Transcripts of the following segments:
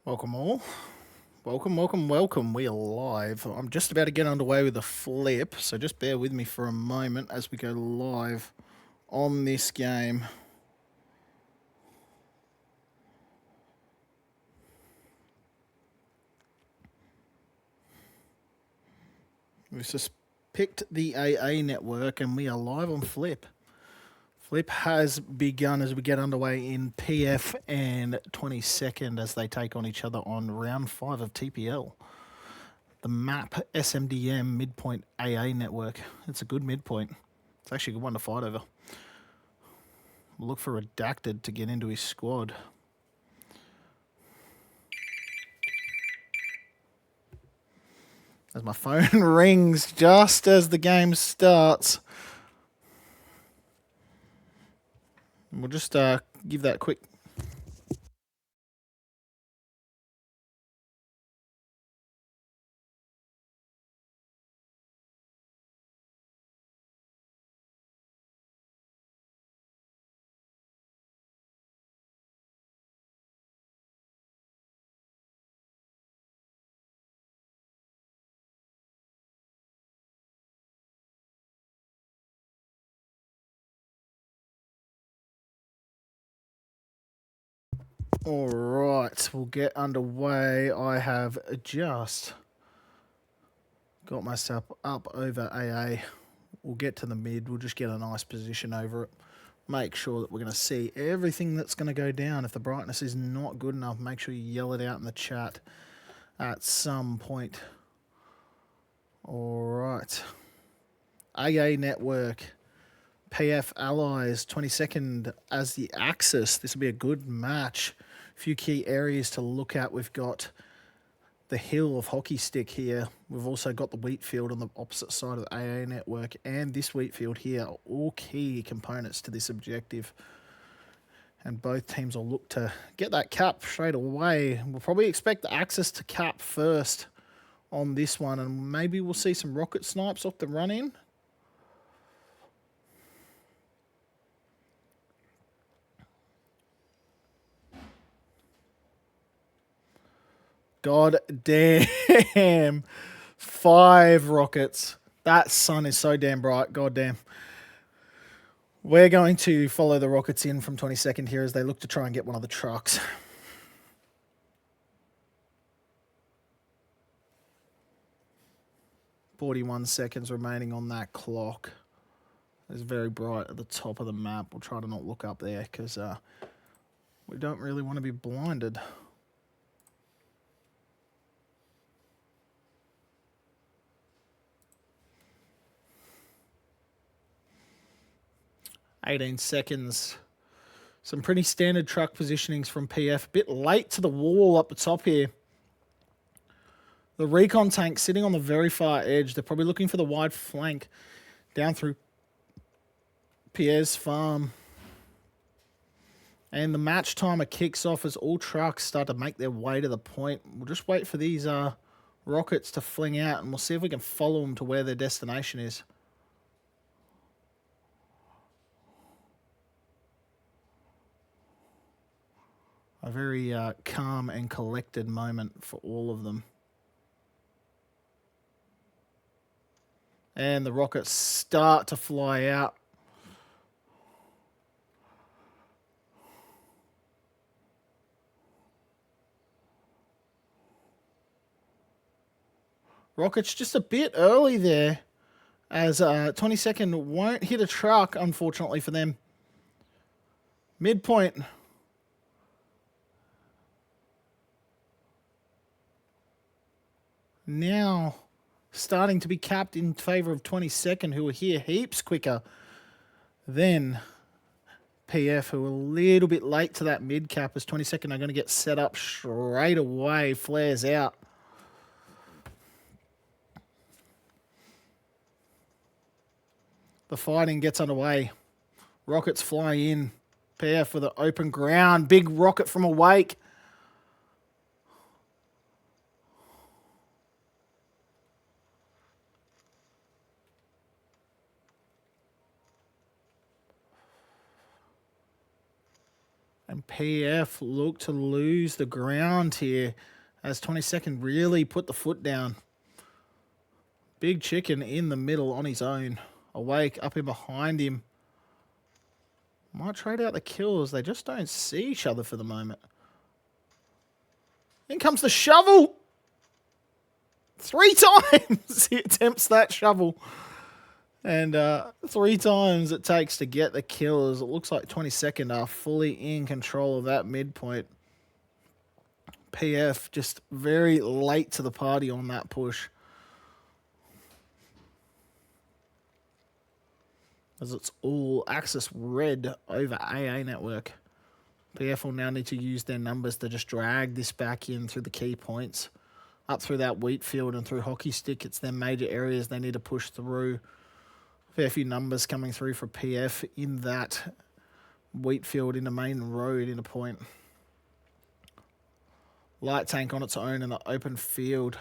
Welcome all. Welcome, welcome, welcome. We are live. I'm just about to get underway with a flip, so just bear with me for a moment as we go live on this game. We've just picked the AA network and we are live on Flip. Flip has begun as we get underway in PF and 22nd as they take on each other on round 5 of TPL. The map SMDM midpoint AA network. It's a good midpoint. It's actually a good one to fight over. We'll look for Redacted to get into his squad. As my phone rings just as the game starts. We'll just give that quick. All right, we'll get underway. I have just got myself up over AA. We'll get to the mid. We'll just get a nice position over it. Make sure that we're going to see everything that's going to go down. If the brightness is not good enough, make sure you yell it out in the chat at some point. All right. AA Network. PF Allies 22nd as the Axis. This will be a good match. A few key areas to look at. We've got the hill of hockey stick here. We've also got the wheat field on the opposite side of the AA network and this wheat field here are all key components to this objective. And both teams will look to get that cap straight away. We'll probably expect the Axis to cap first on this one, and maybe we'll see some rocket snipes off the run-in. God damn. 5 rockets. That sun is so damn bright. God damn. We're going to follow the rockets in from 22nd here as they look to try and get one of the trucks. "41 seconds remaining on that clock." It's very bright at the top of the map. We'll try to not look up there because we don't really want to be blinded. "18 seconds. Some pretty standard truck positionings from PF. A bit late to the wall up the top here. The recon tank sitting on the very far edge. They're probably looking for the wide flank down through Pierre's farm. And the match timer kicks off as all trucks start to make their way to the point. We'll just wait for these rockets to fling out and we'll see if we can follow them to where their destination is. A very calm and collected moment for all of them. And the rockets start to fly out. Rockets just a bit early there as 22nd won't hit a truck, unfortunately for them. Midpoint. Now starting to be capped in favour of 22nd, who are here heaps quicker than PF, who are a little bit late to that mid cap as 22nd are going to get set up straight away. Flares out. The fighting gets underway. Rockets fly in. PF with an open ground. Big rocket from a wake. And PF look to lose the ground here as 22nd really put the foot down. Big Chicken in the middle on his own. Awake up in behind him. Might trade out the kills. They just don't see each other for the moment. In comes the shovel. 3 times he attempts that shovel. And 3 times it takes to get the kills. It looks like 22nd are fully in control of that midpoint. PF just very late to the party on that push. As it's all Axis red over AA network. PF will now need to use their numbers to just drag this back in through the key points. Up through that wheat field and through hockey stick. It's their major areas they need to push through. Fair few numbers coming through for PF in that wheat field in the main road in a point. Light tank on its own in the open field.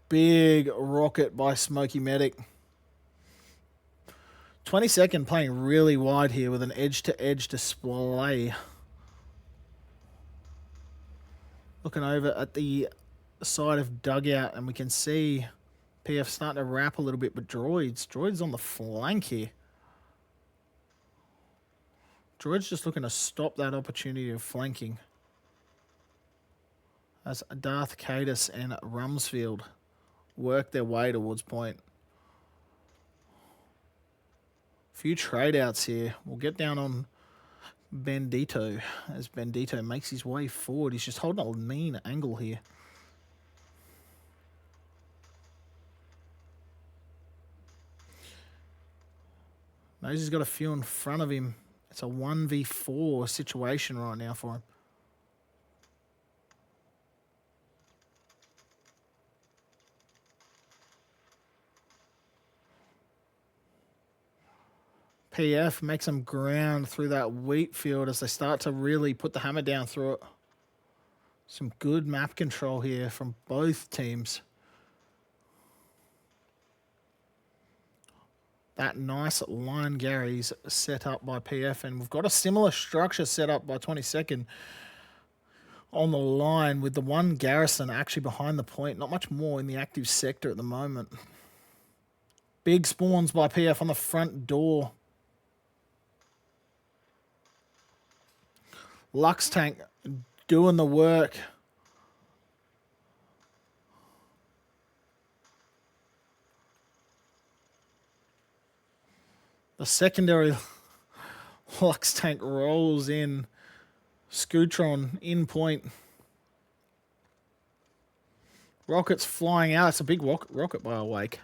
Big rocket by Smoky Medic. 22nd playing really wide here with an edge-to-edge display. Looking over at the side of dugout, and we can see PF starting to wrap a little bit, but Droid's on the flank here. Droid's just looking to stop that opportunity of flanking. As Darth Cadus and Rumsfeld work their way towards point. Few trade outs here. We'll get down on Bandito as Bandito makes his way forward. He's just holding a mean angle here. Knows he's got a few in front of him. It's a 1v4 situation right now for him. PF makes some ground through that wheat field as they start to really put the hammer down through it. Some good map control here from both teams. That nice line Gary's set up by PF, and we've got a similar structure set up by 22nd on the line with the one garrison actually behind the point. Not much more in the active sector at the moment. Big spawns by PF on the front door. Lux tank doing the work. The secondary Lux tank rolls in. Scootron in point. Rockets flying out. It's a big rocket by Awake.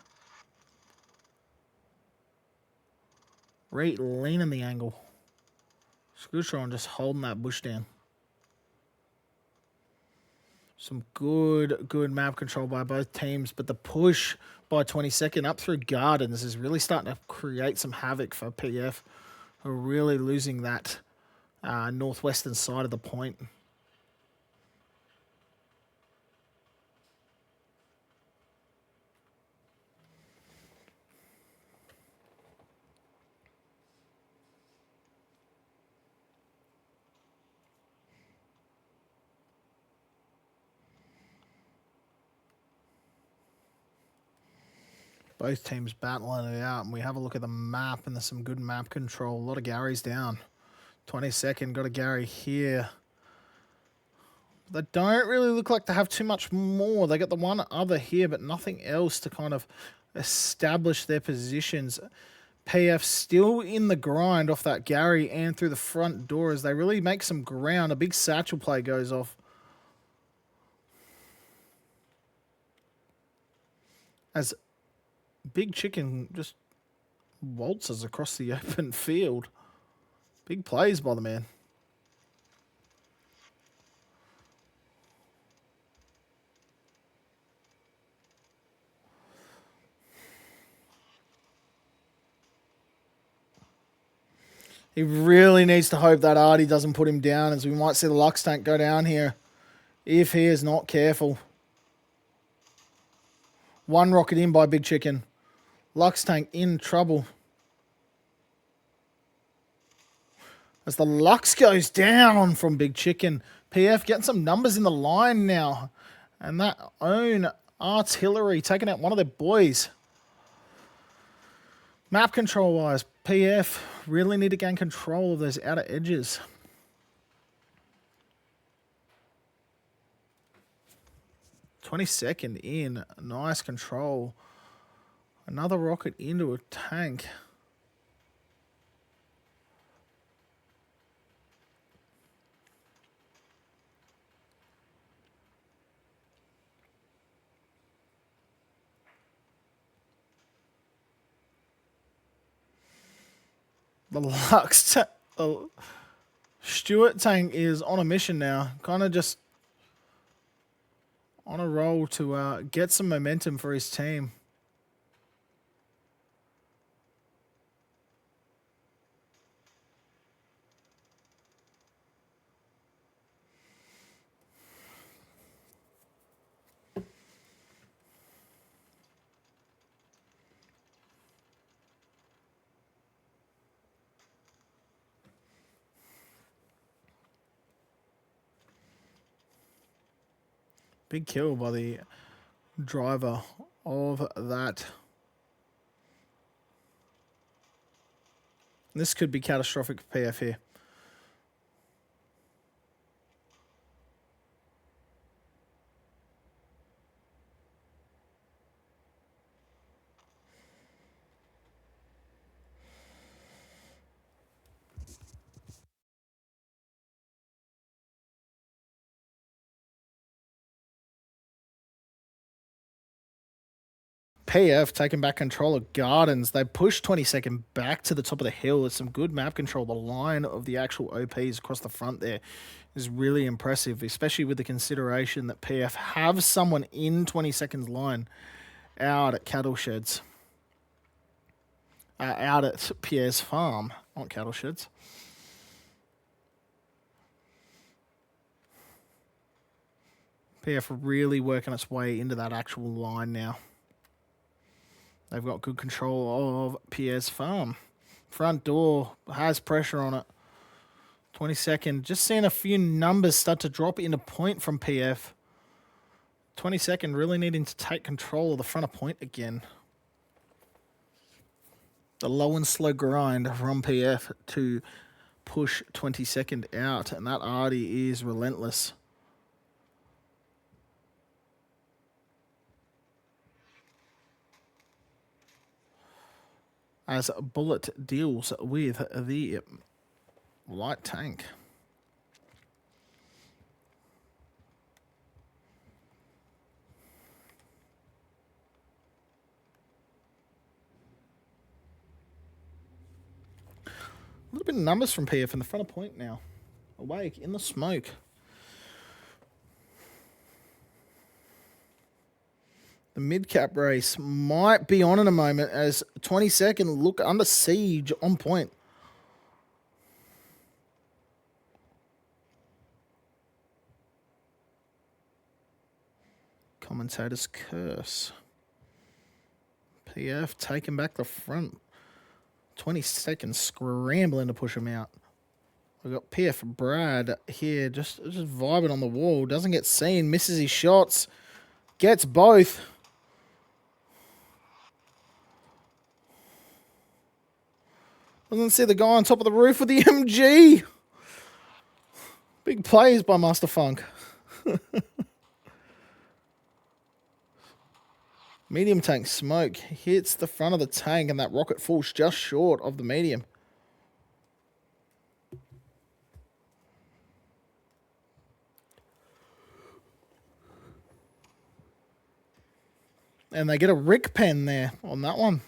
Right leaning the angle. Scootron just holding that bush down. Some good map control by both teams, but the push by 22nd up through Gardens is really starting to create some havoc for PF, who are really losing that northwestern side of the point. Both teams battling it out, and we have a look at the map, and there's some good map control. A lot of Garys down. 22nd got a Gary here. They don't really look like they have too much more. They got the one other here, but nothing else to kind of establish their positions. PF still in the grind off that Gary and through the front door as they really make some ground. A big satchel play goes off. As Big Chicken just waltzes across the open field. Big plays by the man. He really needs to hope that RD doesn't put him down, as we might see the Lux tank go down here if he is not careful. One rocket in by Big Chicken. Lux tank in trouble. As the Lux goes down from Big Chicken. PF getting some numbers in the line now. And that own artillery taking out one of their boys. Map control wise, PF really need to gain control of those outer edges. "22nd in, nice control. Another rocket into a tank. The Lux, Stuart tank is on a mission now. Kind of just on a roll to get some momentum for his team. Big kill by the driver of that. This could be catastrophic for PF here. PF taking back control of Gardens. They push 22nd back to the top of the hill. It's some good map control. The line of the actual OPs across the front there is really impressive, especially with the consideration that PF have someone in 22nd's line out at cattle sheds. Out at Pierre's farm, not cattle sheds. PF really working its way into that actual line now. They've got good control of Pierre's farm. Front door has pressure on it. 22nd, just seeing a few numbers start to drop into point from PF. 22nd really needing to take control of the front of point again. The low and slow grind from PF to push 22nd out, and that Artie is relentless. As Bullet deals with the light tank. A little bit of numbers from PF in the front of point now. Awake in the smoke. The mid-cap race might be on in a moment as 22nd look under siege on point. Commentator's curse. PF taking back the front. 22nd scrambling to push him out. We've got PF Brad here just vibing on the wall. Doesn't get seen. Misses his shots. Gets both. Doesn't see the guy on top of the roof with the MG. Big plays by Master Funk. Medium tank smoke hits the front of the tank and that rocket falls just short of the medium. And they get a Rick pen there on that one.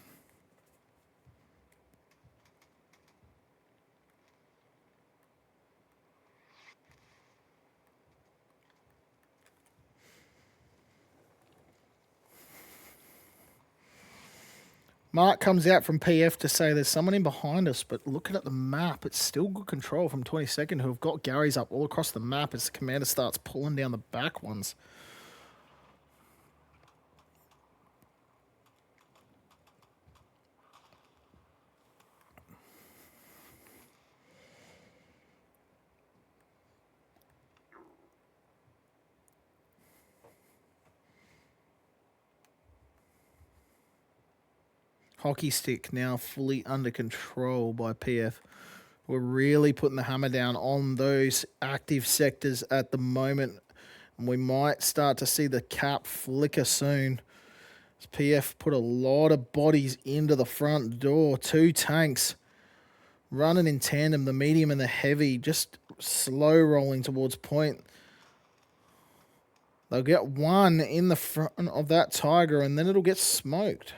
Mark comes out from PF to say there's someone in behind us, but looking at the map, it's still good control from 22nd, who have got Gary's up all across the map as the commander starts pulling down the back ones. Hockey stick now fully under control by PF. We're really putting the hammer down on those active sectors at the moment. And we might start to see the cap flicker soon. PF put a lot of bodies into the front door. 2 tanks running in tandem, the medium and the heavy, just slow rolling towards point. They'll get one in the front of that Tiger and then it'll get smoked.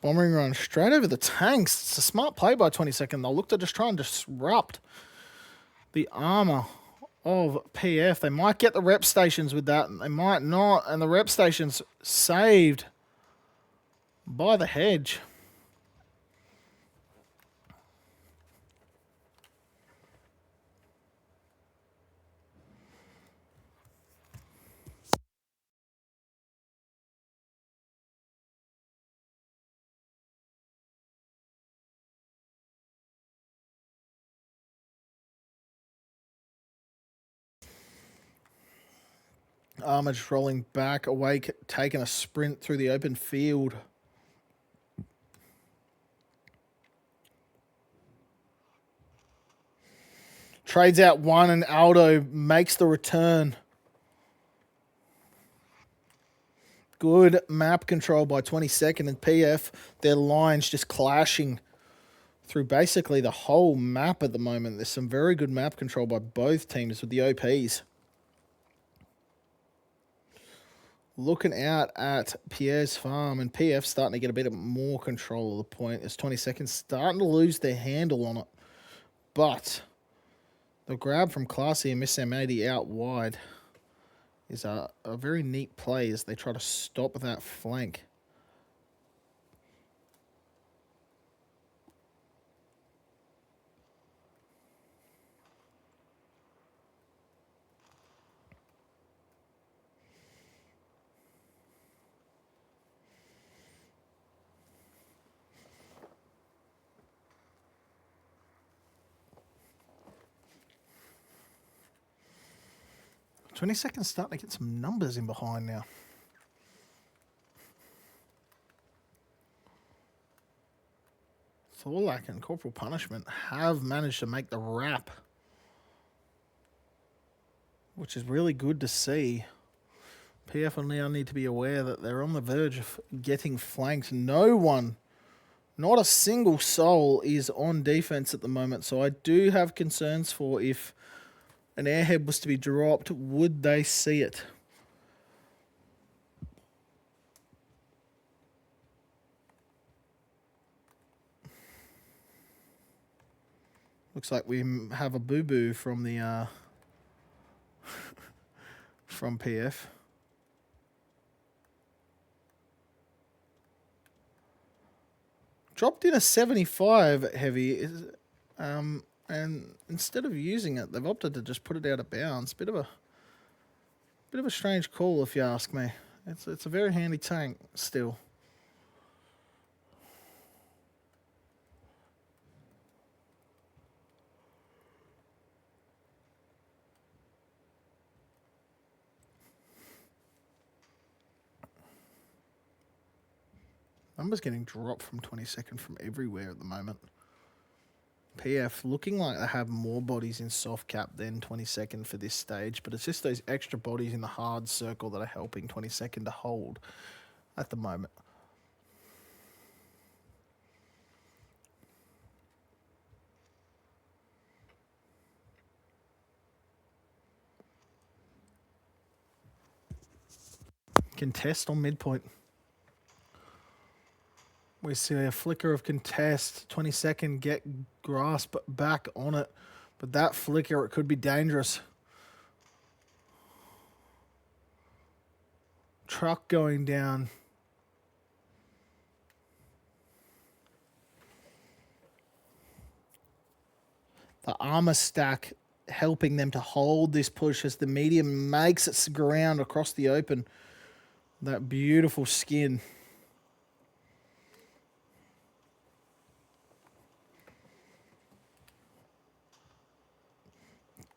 Bombering run straight over the tanks. It's a smart play by 22nd. They'll look to just try and disrupt the armor of PF. They might get the rep stations with that. They might not. And the rep stations saved by the hedge. Armor just rolling back, awake, taking a sprint through the open field. Trades out one and Aldo makes the return. Good map control by 22nd and PF. Their lines just clashing through basically the whole map at the moment. There's some very good map control by both teams with the OPs. Looking out at Pierre's farm, and PF starting to get a bit more control of the point as 22nd starting to lose their handle on it. But the grab from Classy and Miss M80 out wide is a very neat play as they try to stop that flank. Seconds starting to get some numbers in behind now. Thorlak and Corporal Punishment have managed to make the wrap, which is really good to see. PF and Leon need to be aware that they're on the verge of getting flanked. No one, not a single soul, is on defense at the moment, so I do have concerns for if an airhead was to be dropped, would they see it? Looks like we have a boo-boo from the from PF. Dropped in a 75 heavy, and instead of using it, they've opted to just put it out of bounds. Bit of a strange call, if you ask me. It's a very handy tank still. Numbers getting dropped from 22nd from everywhere at the moment. PF looking like they have more bodies in soft cap than 22nd for this stage, but it's just those extra bodies in the hard circle that are helping 22nd to hold at the moment. Contest on midpoint. We see a flicker of contest. 22nd get grasp back on it. But that flicker, it could be dangerous. Truck going down. The armor stack helping them to hold this push as the medium makes its ground across the open. That beautiful skin.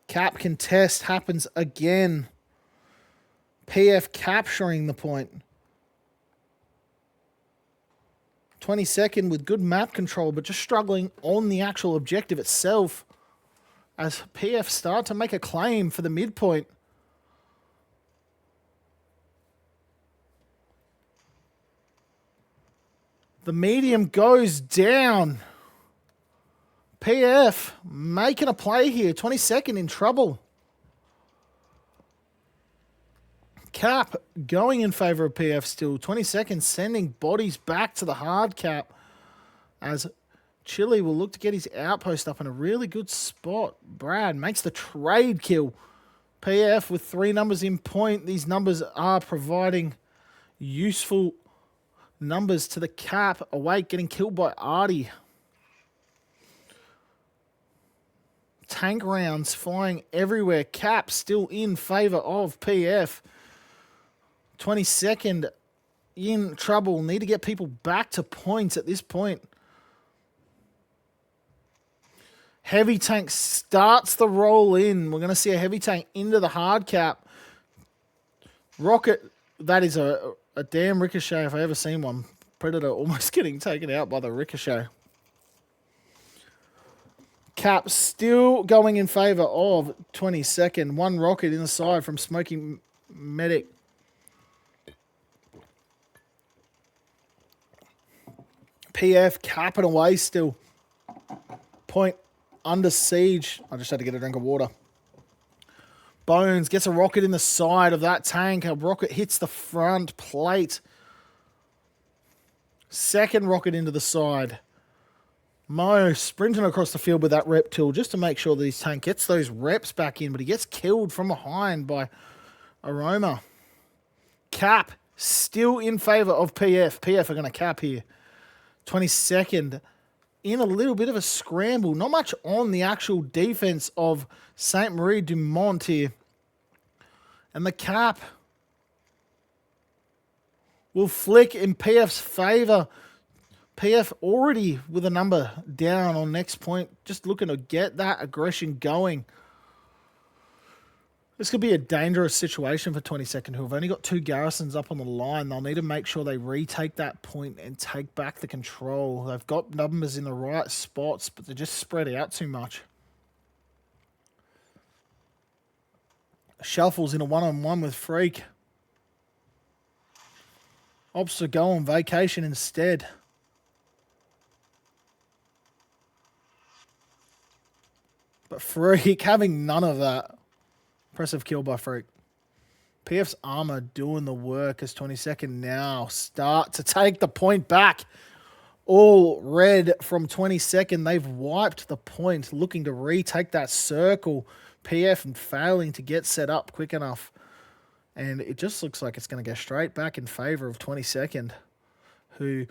Cap contest happens again. PF capturing the point. 22nd with good map control, but just struggling on the actual objective itself as PF start to make a claim for the midpoint. The medium goes down. PF making a play here. 22nd in trouble. Cap going in favor of PF still. 22nd sending bodies back to the hard cap as Chile will look to get his outpost up in a really good spot. Brad makes the trade kill. PF with 3 numbers in point. These numbers are providing useful numbers to the cap. Awake getting killed by RD. Tank rounds flying everywhere. Cap still in favor of PF. 22nd in trouble. Need to get people back to points at this point. Heavy tank starts the roll in. We're going to see a heavy tank into the hard cap. Rocket, that is a damn ricochet if I ever seen one. Predator almost getting taken out by the ricochet. Cap still going in favor of 22nd. 1 rocket in the side from Smoking Medic. PF capping away still. Point under siege. I just had to get a drink of water. Bones gets a rocket in the side of that tank. A rocket hits the front plate. Second rocket into the side. Mo sprinting across the field with that reptile just to make sure that his tank gets those reps back in, but he gets killed from behind by Aroma. Cap still in favor of PF. PF are going to cap here. 22nd in a little bit of a scramble. Not much on the actual defense of St. Marie du Mont here. And the cap will flick in PF's favor. PF already with a number down on next point. Just looking to get that aggression going. This could be a dangerous situation for 22nd, who have only got 2 garrisons up on the line. They'll need to make sure they retake that point and take back the control. They've got numbers in the right spots, but they're just spread out too much. Shuffles in a one-on-one with Freak. Opts to go on vacation instead. But Freak having none of that. Impressive kill by Freak. PF's armor doing the work as 22nd now start to take the point back. All red from 22nd. They've wiped the point, looking to retake that circle. PF and failing to get set up quick enough. And it just looks like it's going to go straight back in favor of 22nd, who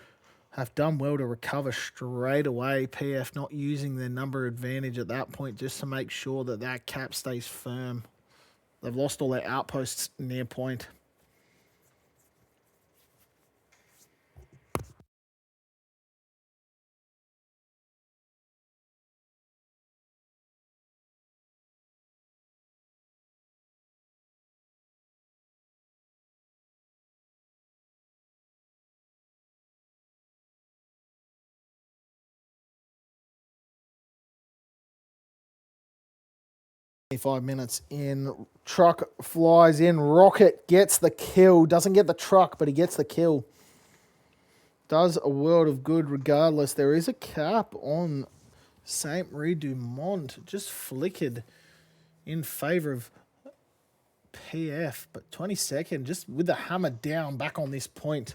have done well to recover straight away. PF not using their number advantage at that point just to make sure that that cap stays firm. They've lost all their outposts near point. 5 minutes in. Truck flies in. Rocket gets the kill. Doesn't get the truck, but he gets the kill. Does a world of good regardless. There is a cap on St. Marie du Mont. Just flickered in favor of PF. But 22nd, just with the hammer down back on this point.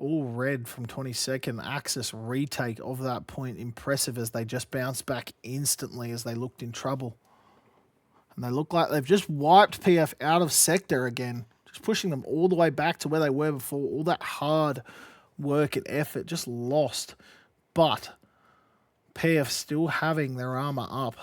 All red from 22nd. Axis retake of that point. Impressive as they just bounced back instantly as they looked in trouble. And they look like they've just wiped PF out of sector again. Just pushing them all the way back to where they were before. All that hard work and effort just lost. But PF still having their armor up.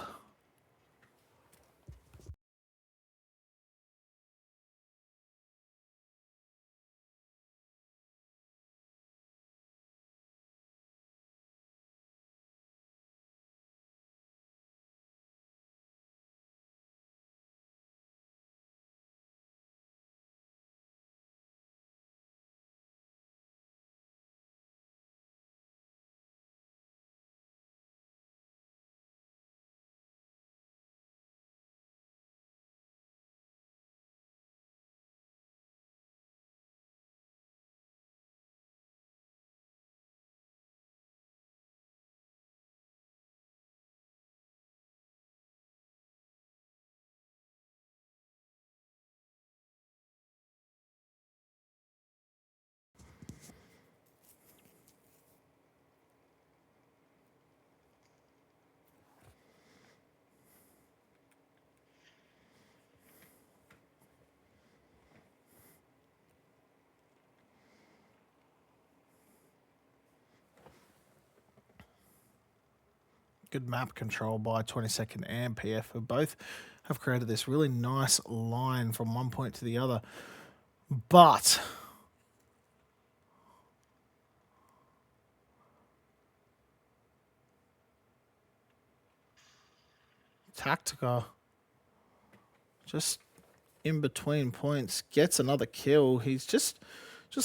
Good map control by 22nd and PF, who both have created this really nice line from one point to the other. But Tactica just in between points gets another kill. He's just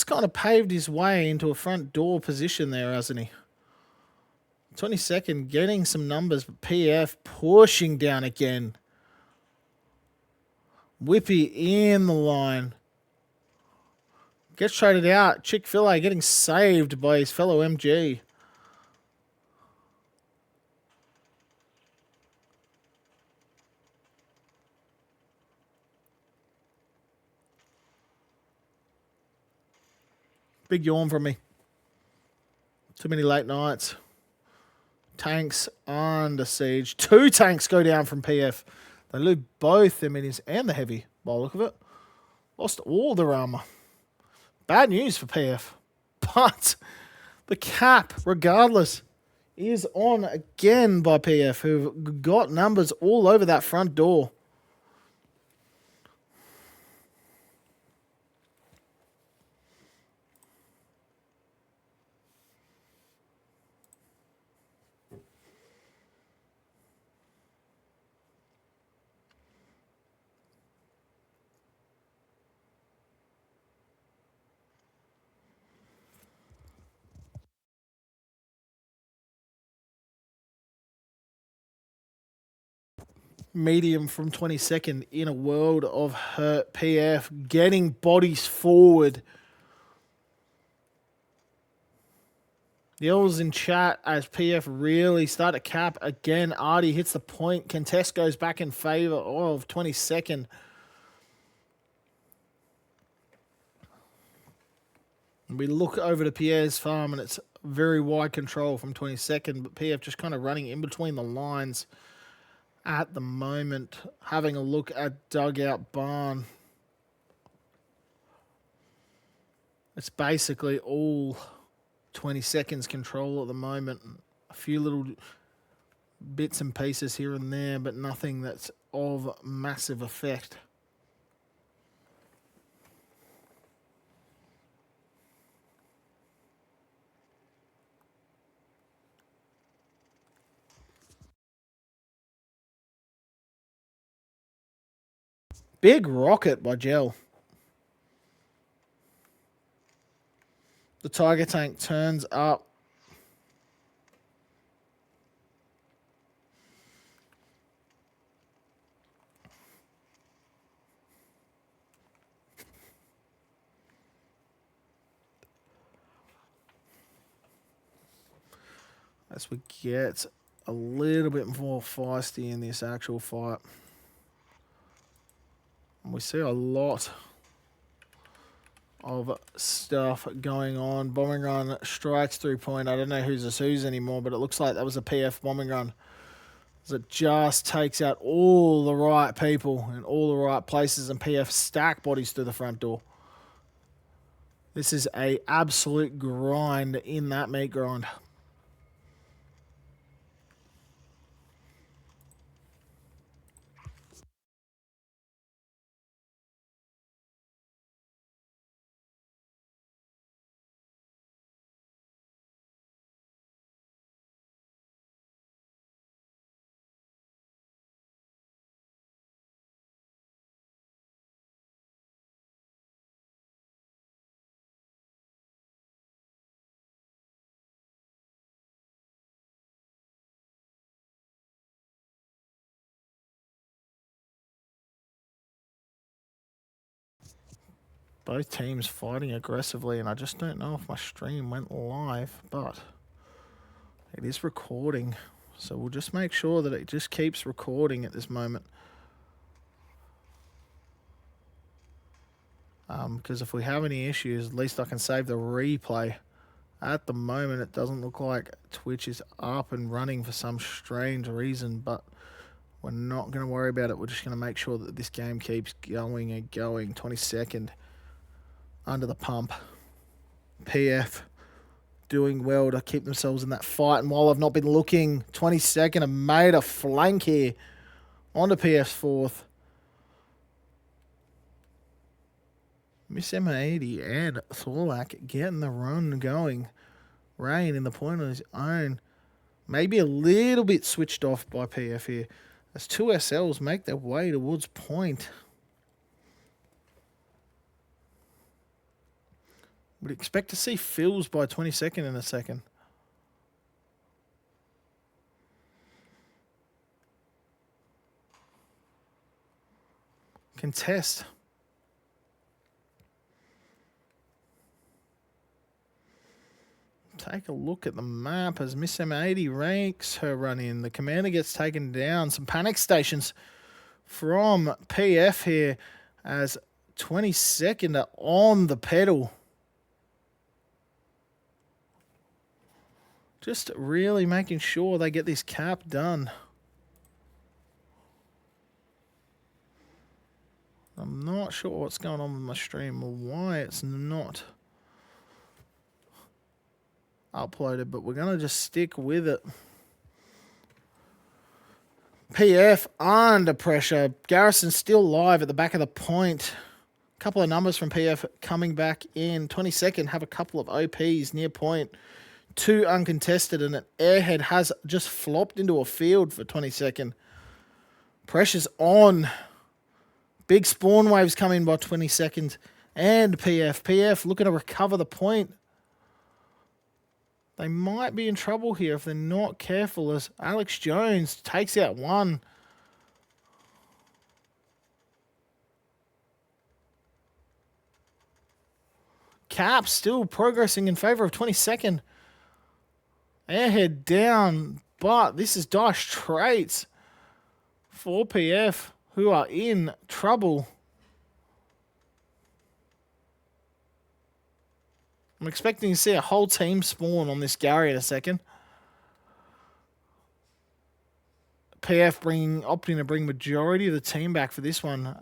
kind of paved his way into a front door position there, hasn't he? 22nd getting some numbers, but PF pushing down again. Whippy in the line. Gets traded out. Chick-fil-A getting saved by his fellow MG. Big yawn from me. Too many late nights. Tanks under siege. 2 tanks go down from PF. They lose both the minis and the heavy, by the look of it. Lost all their armor. Bad news for PF. But the cap, regardless, is on again by PF, who've got numbers all over that front door. Medium from 22nd in a world of hurt. PF getting bodies forward. Yells in chat as PF really start to cap again. Artie hits the point. Contest goes back in favor of 22nd. And we look over to Pierre's farm and it's very wide control from 22nd, but PF just kind of running in between the lines at the moment. Having a look at Dugout Barn. It's basically all 22nd's control at the moment. A few little bits and pieces here and there, but nothing that's of massive effect. Big rocket by Gel. The Tiger tank turns up. As we get a little bit more feisty in this actual fight. And we see a lot of stuff going on. Bombing run strikes through point. I don't know who's a Suze anymore, but it looks like that was a PF bombing run. As it just takes out all the right people in all the right places, and PF stack bodies through the front door. This is a absolute grind in that meat grind. Both teams fighting aggressively, and I just don't know if my stream went live, but it is recording. So we'll just make sure that it just keeps recording at this moment. Because if we have any issues, at least I can save the replay. At the moment, it doesn't look like Twitch is up and running for some strange reason, but we're not going to worry about it. We're just going to make sure that this game keeps going and going. 22nd under the pump. PF doing well to keep themselves in that fight. And while I've not been looking, 22nd have made a flank here onto PF's fourth. Miss M80 and Thorlak getting the run going. Rain in the point on his own. Maybe a little bit switched off by PF here. As two SLs make their way towards point. Would expect to see fills by 22nd in a second. Contest. Take a look at the map as Miss M80 ranks her run in. The commander gets taken down. Some panic stations from PF here as 22nd are on the pedal. Just really making sure they get this cap done. I'm not sure what's going on with my stream or why it's not uploaded, but we're going to just stick with it. PF under pressure. Garrison still live at the back of the point. A couple of numbers from PF coming back in. 22nd have a couple of OPs near point. 2 uncontested, and an airhead has just flopped into a field for 22nd. Pressure's on. Big spawn waves come in by 22nd and PF. PF looking to recover the point. They might be in trouble here if they're not careful, as Alex Jones takes out one. Cap still progressing in favour of 22nd. Airhead down, but this is dire straits for PF, who are in trouble. I'm expecting to see a whole team spawn on this Gary in a second. PF opting to bring majority of the team back for this one.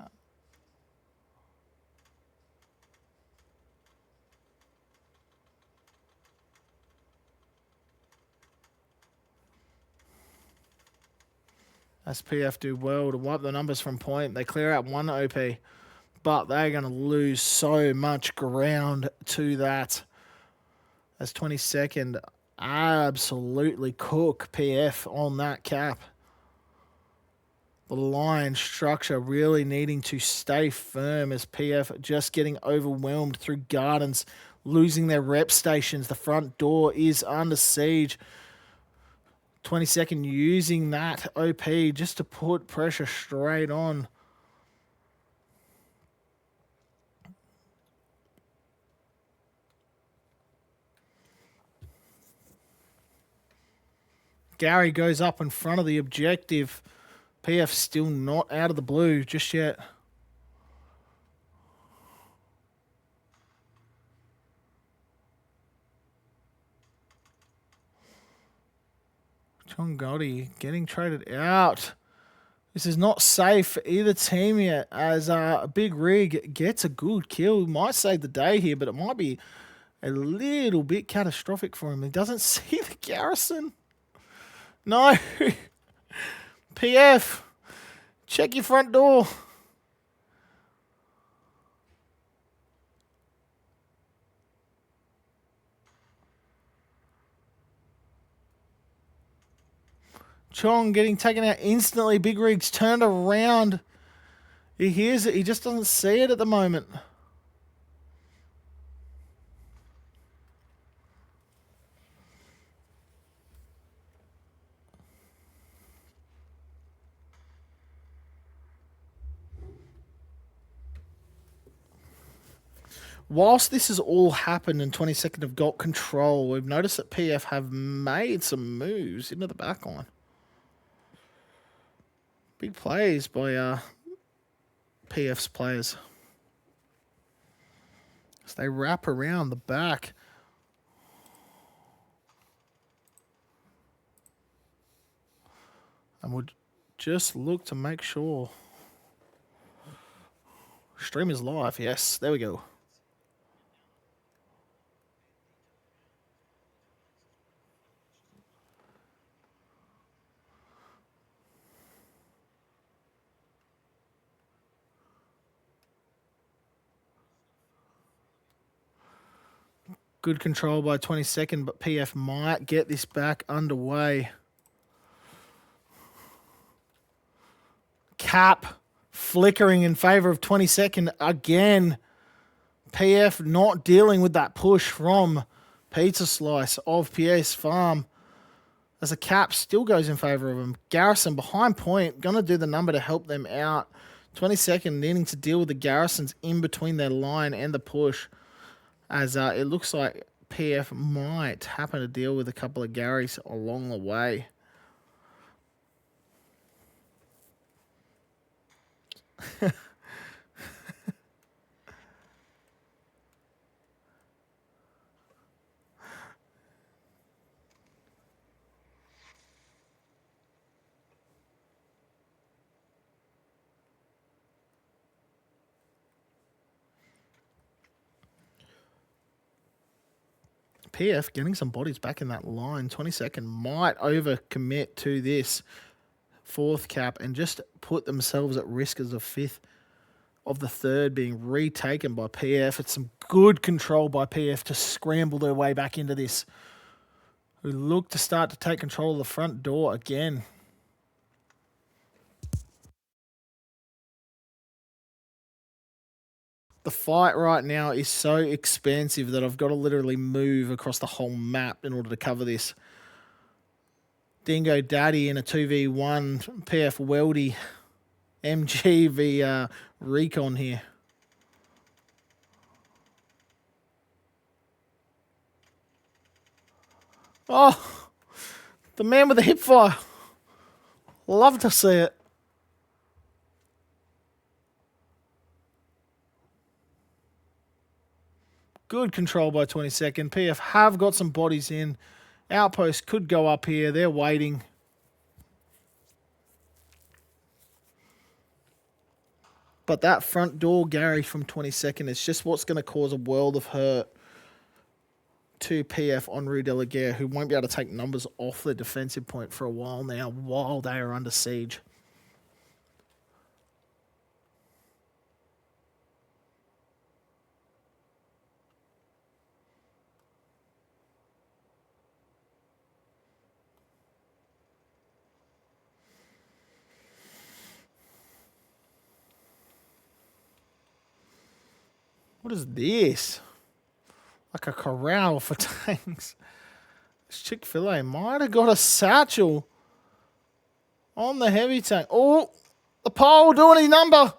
As PF do well to wipe the numbers from point. They clear out one OP, but they're going to lose so much ground to that. As 22nd absolutely cook PF on that cap. The line structure really needing to stay firm as PF just getting overwhelmed through gardens, losing their rep stations. The front door is under siege. 22nd using that OP just to put pressure straight on. Gary goes up in front of the objective. PF still not out of the blue just yet. John Gotti getting traded out. This is not safe for either team yet, as a Big Rig gets a good kill. Might save the day here, but it might be a little bit catastrophic for him. He doesn't see the garrison. No. PF, check your front door. Chong getting taken out instantly. Big Rig's turned around. He hears it. He just doesn't see it at the moment. Whilst this has all happened and 22nd have got control, we've noticed that PF have made some moves into the back line. Big plays by PF's players. As they wrap around the back. And would just look to make sure. Stream is live. Yes, there we go. Good control by 22nd, but PF might get this back underway. Cap flickering in favour of 22nd again. PF not dealing with that push from Pizza Slice of PS Farm. As a cap still goes in favour of him. Garrison behind point, going to do the number to help them out. 22nd needing to deal with the Garrisons in between their line and the push. As it looks like PF might happen to deal with a couple of Garys along the way. PF getting some bodies back in that line. 22nd might overcommit to this fourth cap and just put themselves at risk as a fifth of the third being retaken by PF. It's some good control by PF to scramble their way back into this. Who look to start to take control of the front door again. The fight right now is so expansive that I've got to literally move across the whole map in order to cover this. Dingo Daddy in a 2v1. PF Weldy. MG v Recon here. Oh, the man with the hip fire. Love to see it. Good control by 22nd. PF have got some bodies in. Outpost could go up here. They're waiting. But that front door Gary from 22nd is just what's going to cause a world of hurt to PF on Rue de la Guerre, who won't be able to take numbers off the defensive point for a while now while they are under siege. What is this? Like a corral for tanks. This Chick-fil-A might have got a satchel on the heavy tank. Oh, the pole doing his number.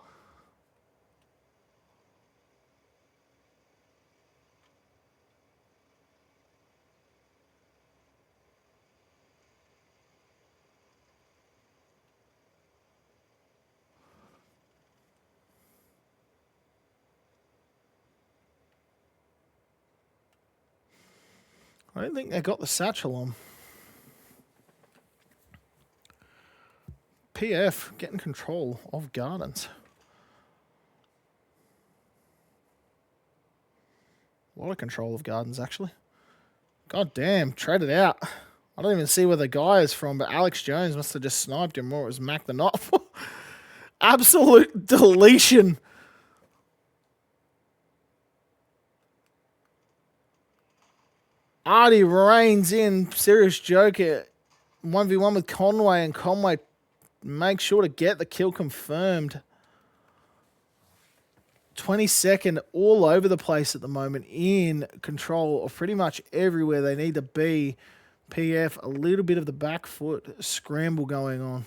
I don't think they got the satchel on. PF getting control of Gardens. A lot of control of Gardens, actually. God damn, traded out. I don't even see where the guy is from, but Alex Jones must have just sniped him, or it was Mac the Knopf. Absolute deletion. Artie reigns in. Serious Joker. 1v1 with Conway, and Conway makes sure to get the kill confirmed. 22nd all over the place at the moment, in control of pretty much everywhere they need to be. PF, a little bit of the back foot scramble going on.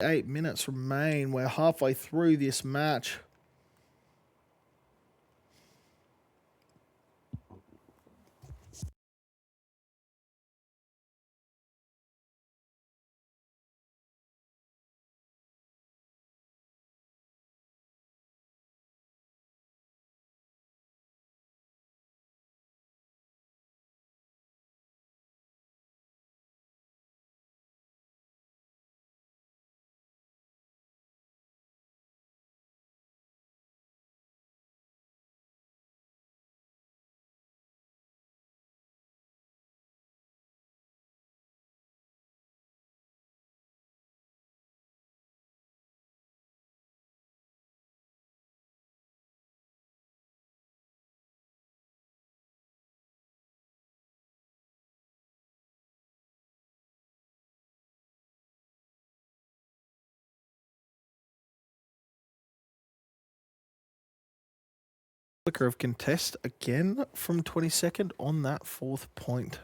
Eight minutes remain. We're halfway through this match. Flicker of contest again from 22nd on that fourth point.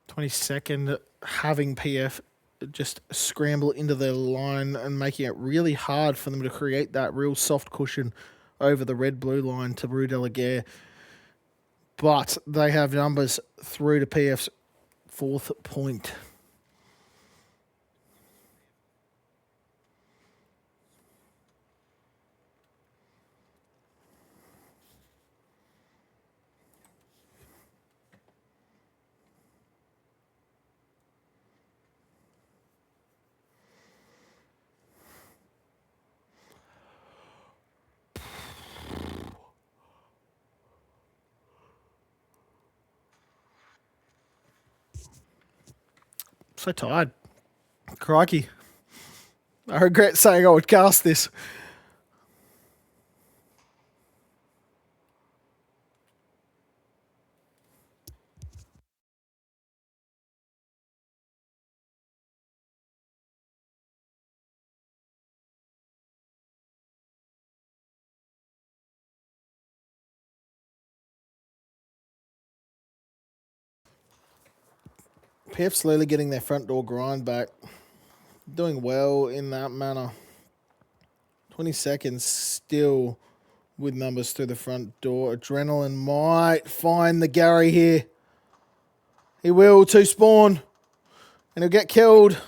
'22nd having PF just scramble into their line and making it really hard for them to create that real soft cushion over the red-blue line to Rue de la Guerre. But they have numbers through to PF's fourth point. So tired. Crikey. I regret saying I would cast this. PF slowly getting their front door grind back. Doing well in that manner. 20 seconds still with numbers through the front door. Adrenaline might find the Gary here. He will to spawn. And he'll get killed.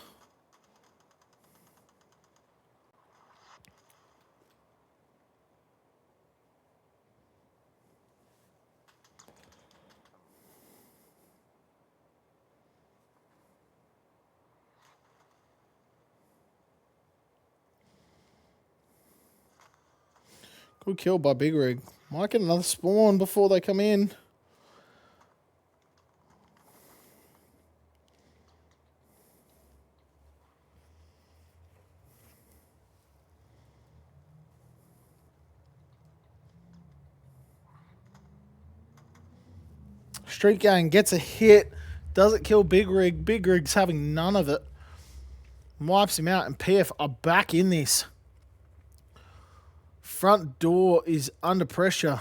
Good kill by Big Rig. Might get another spawn before they come in. Street Gang gets a hit. Doesn't kill Big Rig. Big Rig's having none of it. Wipes him out, and PF are back in this. Front door is under pressure.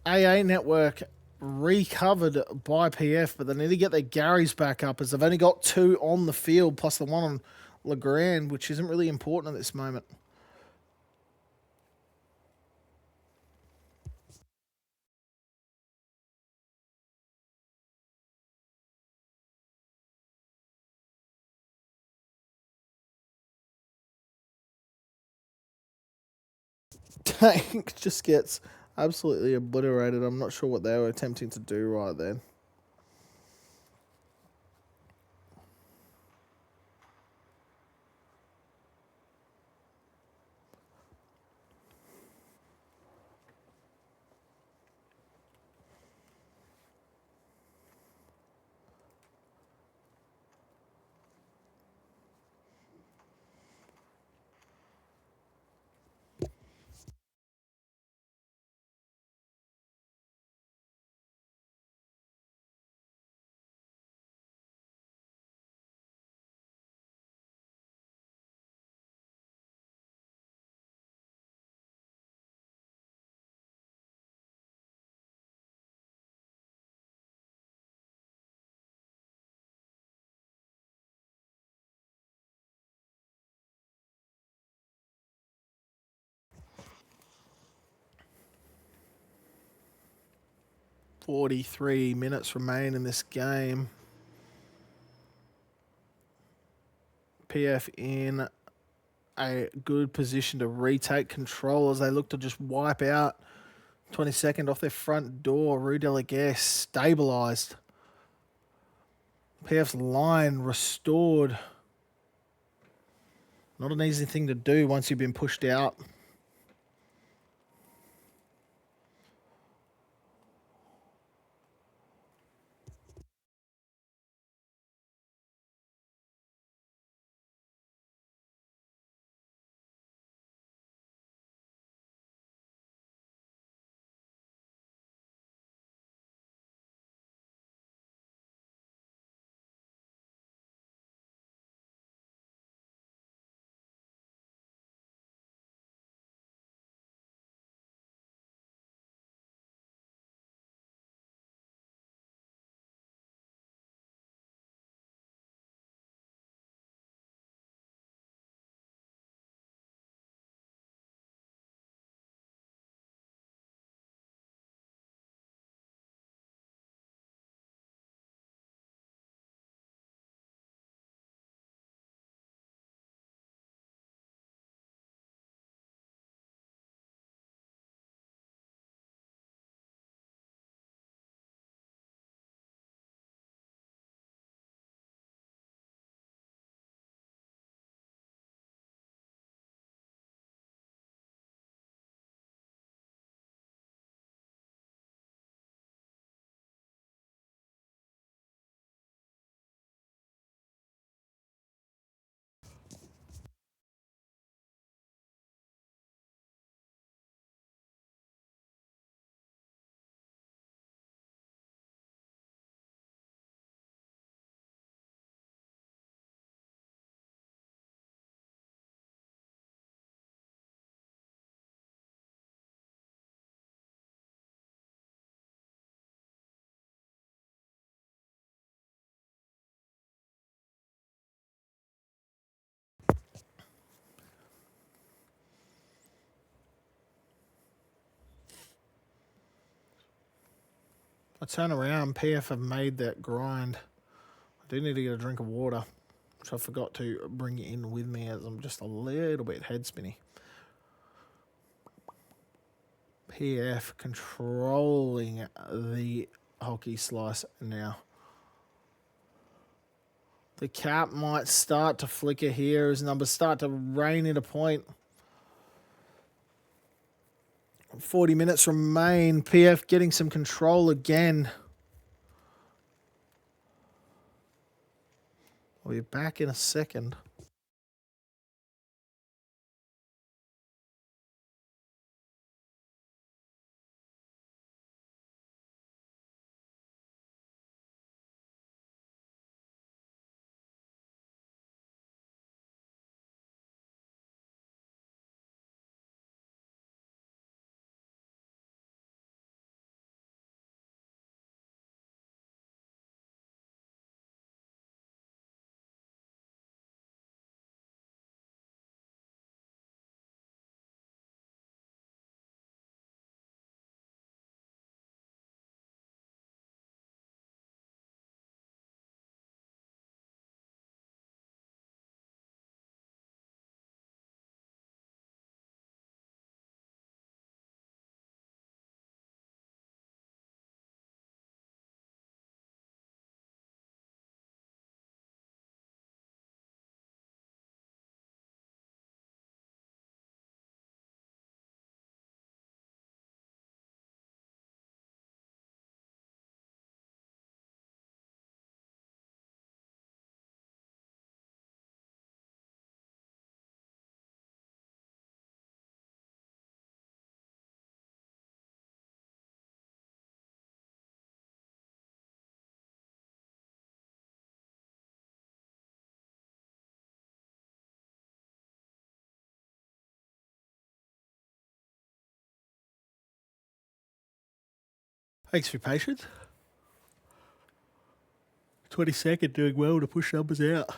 AA Network recovered by PF, but they need to get their Garys back up as they've only got 2 on the field plus the one on Legrand, which isn't really important at this moment. Tank just gets absolutely obliterated. I'm not sure what they were attempting to do right then. "43 minutes remain in this game. PF in a good position to retake control as they look to just wipe out 22nd off their front door. Rue Delaguerre stabilised. PF's line restored. Not an easy thing to do once you've been pushed out. I turn around, PF have made that grind. I do need to get a drink of water, which I forgot to bring in with me as I'm just a little bit head spinny. PF controlling the hockey slice now. The cap might start to flicker here as numbers start to rain into point. 40 minutes remain. PF getting some control again. We'll be back in a second. Thanks for your patience. 22nd doing well to push numbers out.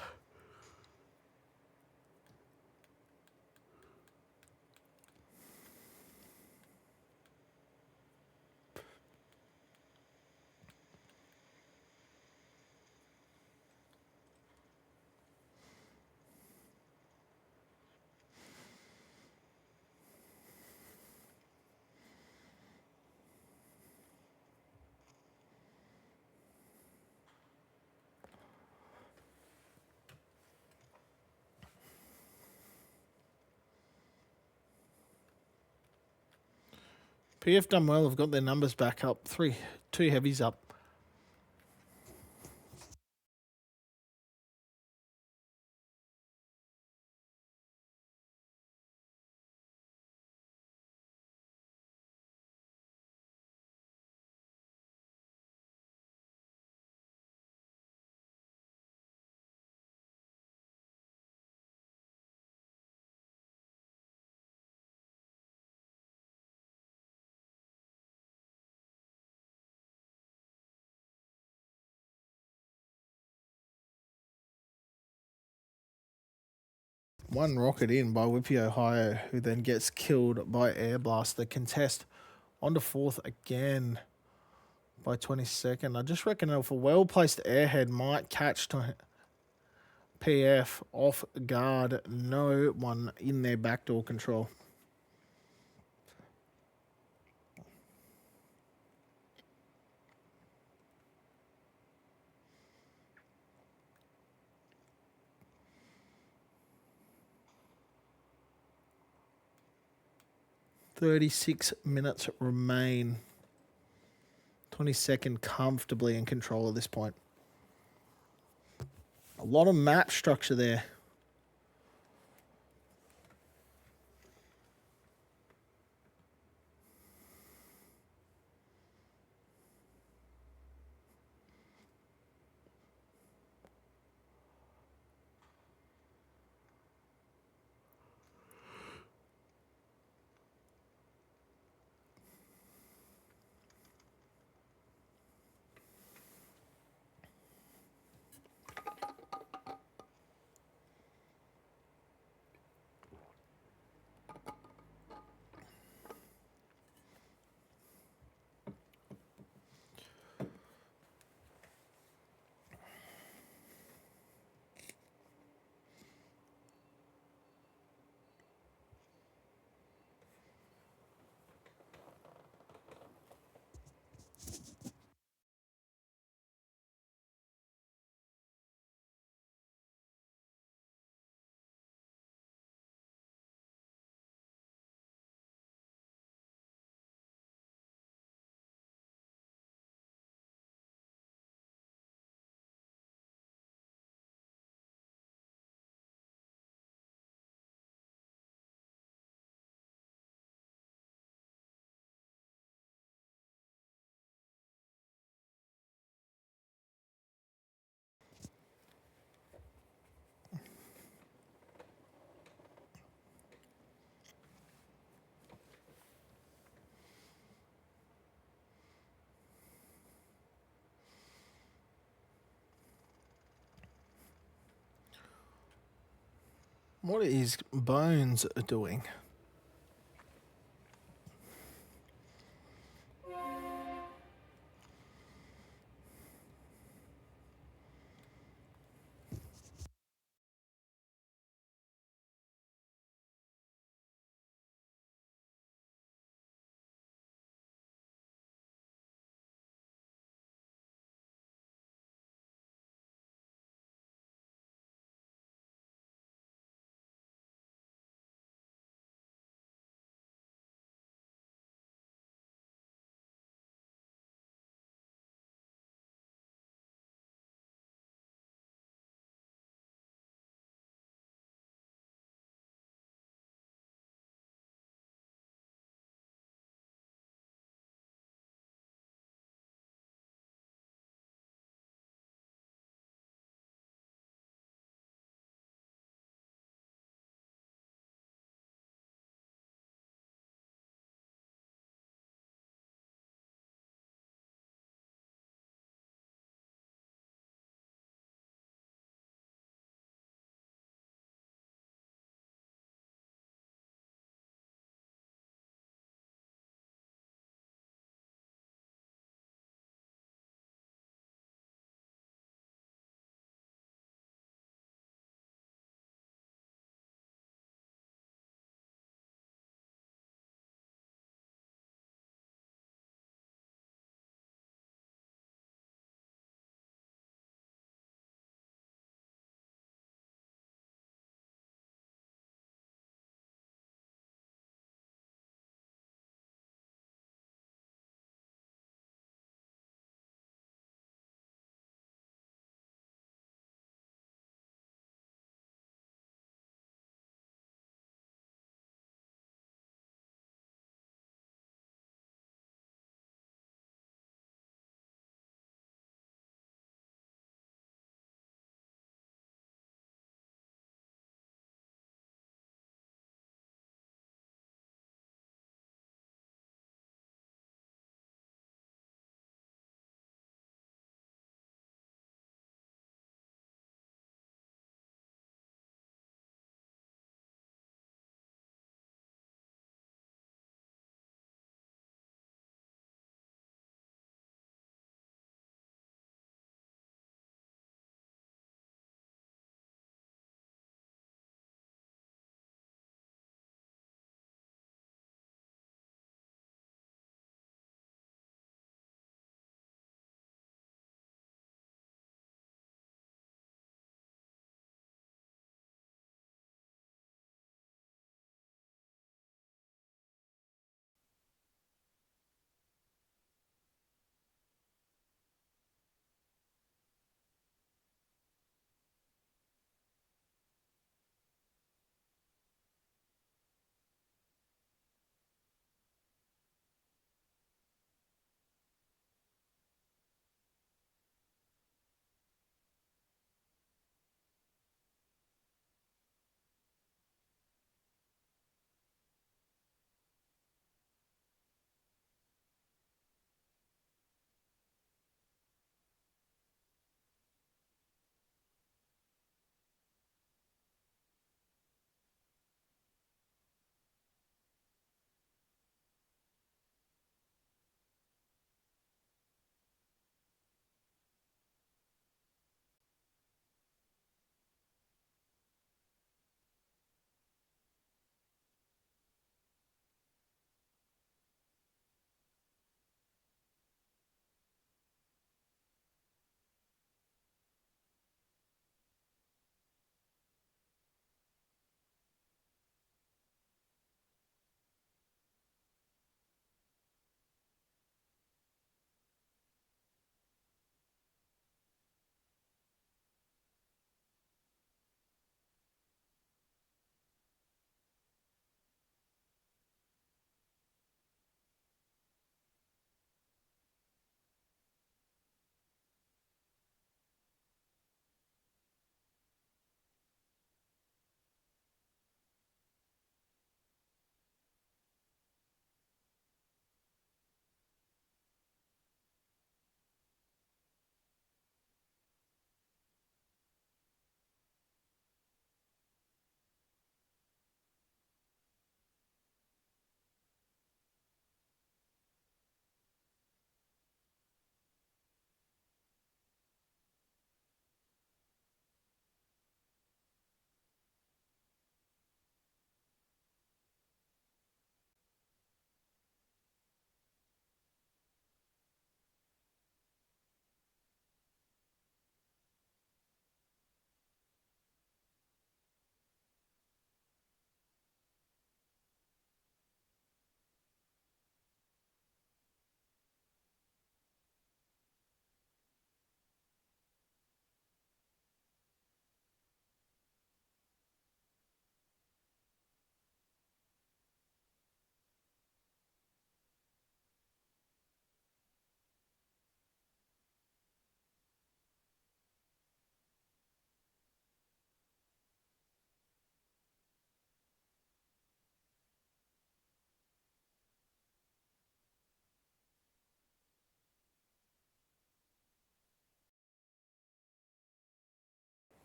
PF done well. Have got their numbers back up. 2 heavies up. One rocket in by Whippy Ohio, who then gets killed by Air Blast. The contest on to fourth again by 22nd. I just reckon if a well-placed airhead might catch PF off guard, no one in their backdoor control. $36 remain. 22nd comfortably in control at this point. A lot of map structure there. What is Bones doing?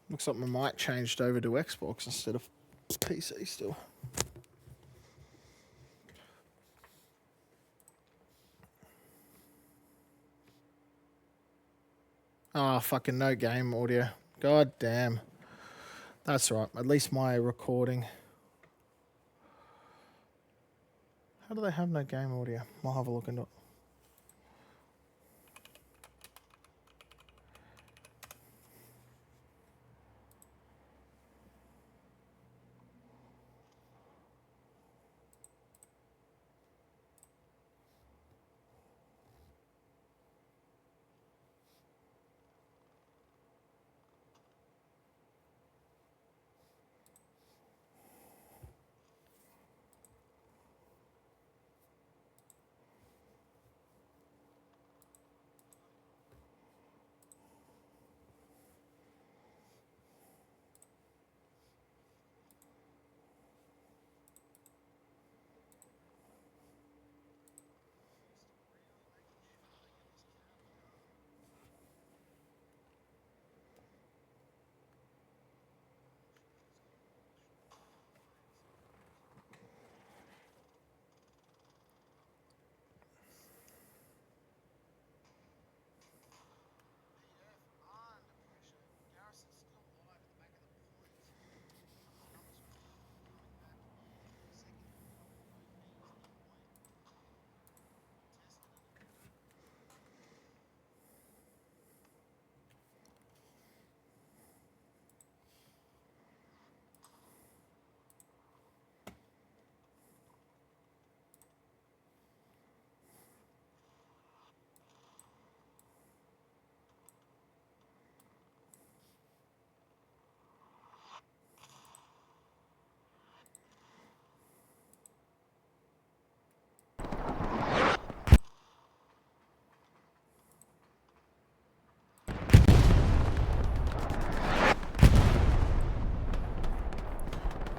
Looks like my mic changed over to Xbox instead of PC still. Oh, fucking no game audio. God damn. That's right. At least my recording. How do they have no game audio? I'll have a look into it.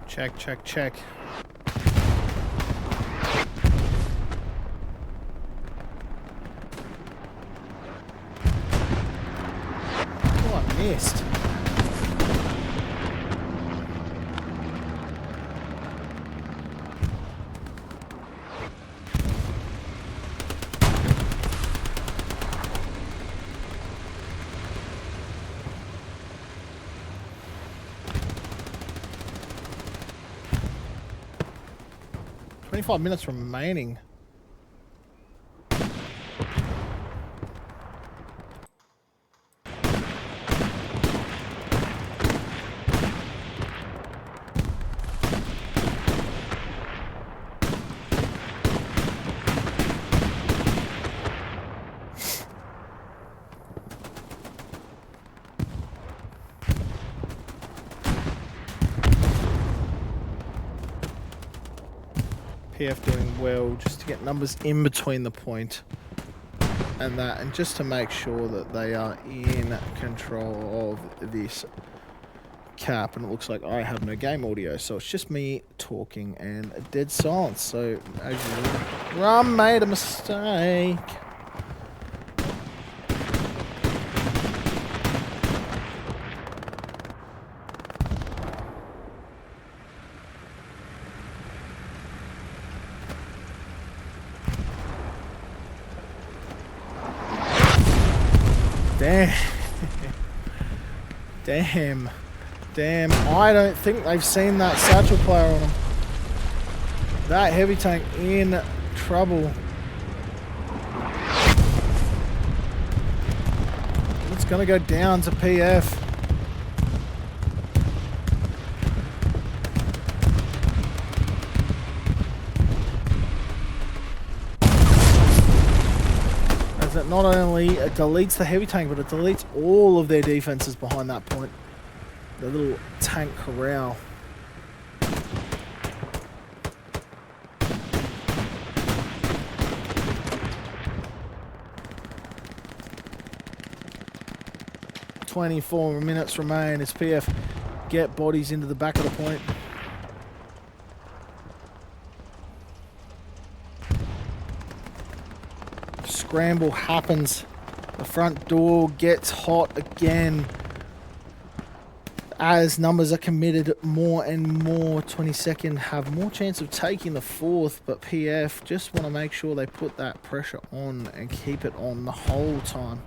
Check, check, check. Oh, I missed. Five minutes remaining. PF doing well just to get numbers in between the point and that, and just to make sure that they are in control of this cap. And it looks like I have no game audio, so it's just me talking and a dead silence. So as you Rum made a mistake. Damn. I don't think they've seen that satchel player on them. That heavy tank in trouble. It's going to go down to PF. As it not only deletes the heavy tank, but it deletes all of their defenses behind that point. The little tank corral. "24 minutes remain as PF get bodies into the back of the point." Scramble happens. The front door gets hot again. as numbers are committed more and more. 22nd have more chance of taking the fourth, but PF just want to make sure they put that pressure on and keep it on the whole time.